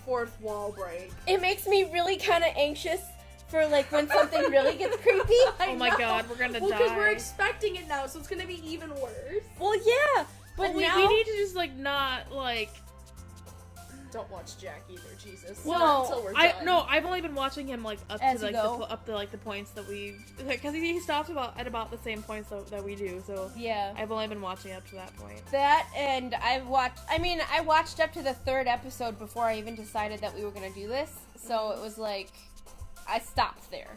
Speaker 2: fourth wall break.
Speaker 1: It makes me really kind of anxious for like when something really gets creepy.
Speaker 3: Oh my god, we're gonna
Speaker 2: Well, because
Speaker 3: die.
Speaker 2: we're expecting it now, so it's gonna be even worse.
Speaker 1: Well, yeah, but
Speaker 3: we
Speaker 1: now
Speaker 3: need to just like not like.
Speaker 2: Don't watch Jack either, Jesus.
Speaker 3: Well,
Speaker 2: Not until we're done.
Speaker 3: I've only been watching him like up
Speaker 1: As
Speaker 3: to like
Speaker 1: you go.
Speaker 3: up to like the points that we because he stops at about the same points that we do. So
Speaker 1: yeah.
Speaker 3: I've only been watching up to that point.
Speaker 1: That and I watched up to the 3rd episode before I even decided that we were gonna do this. So it was like I stopped there.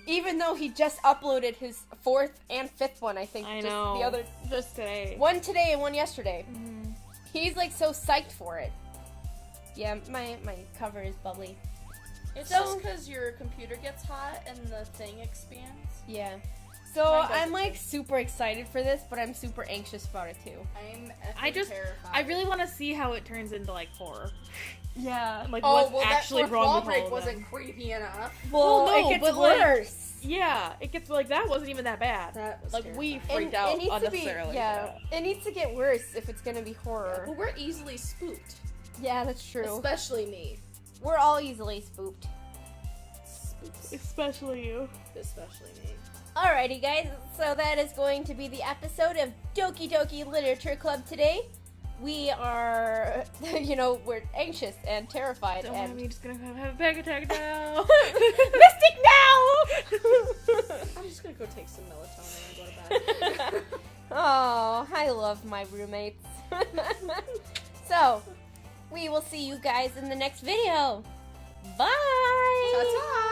Speaker 1: Even though he just uploaded his 4th and 5th one, I think.
Speaker 3: I
Speaker 1: just
Speaker 3: know.
Speaker 1: the other
Speaker 3: Just today.
Speaker 1: one today and one yesterday.
Speaker 3: Mhm.
Speaker 1: He's like so psyched for it. Yeah, my cover is bubbly.
Speaker 2: It's
Speaker 1: So-
Speaker 2: just because your computer gets hot and the thing expands.
Speaker 1: Yeah. So
Speaker 2: Mine doesn't
Speaker 1: I'm like
Speaker 2: too.
Speaker 1: super excited for this, but I'm super anxious about it too.
Speaker 2: I'm
Speaker 3: I just-
Speaker 2: terrified.
Speaker 3: I really want to see how it turns into like horror.
Speaker 1: Yeah.
Speaker 3: Like
Speaker 2: Oh,
Speaker 3: what's
Speaker 2: well,
Speaker 3: actually
Speaker 2: that fourth
Speaker 3: wrong
Speaker 2: wall
Speaker 3: with all
Speaker 2: break
Speaker 3: of
Speaker 2: wasn't
Speaker 3: them.
Speaker 2: creepy enough.
Speaker 1: Well,
Speaker 3: no,
Speaker 1: it gets
Speaker 3: but, like,
Speaker 1: worse.
Speaker 3: Yeah, it gets like that wasn't even that bad.
Speaker 2: That was
Speaker 3: Like we
Speaker 2: terrifying.
Speaker 3: freaked out
Speaker 1: it needs to be,
Speaker 3: unnecessarily.
Speaker 1: yeah, it needs to get worse if it's gonna be horror.
Speaker 2: Well, we're easily spooked.
Speaker 1: Yeah, that's true.
Speaker 2: Especially me.
Speaker 1: We're all easily spooked.
Speaker 3: Especially you.
Speaker 2: Especially me.
Speaker 1: Alrighty, guys. So that is going to be the episode of Doki Doki Literature Club today. We are, we're anxious and terrified
Speaker 3: Don't
Speaker 1: and
Speaker 3: mind me, just gonna have a panic attack now.
Speaker 1: Mystic now.
Speaker 2: I'm just gonna go take some melatonin and go to bed.
Speaker 1: Oh, I love my roommates. So, we will see you guys in the next video. Bye!
Speaker 2: Ta-ta!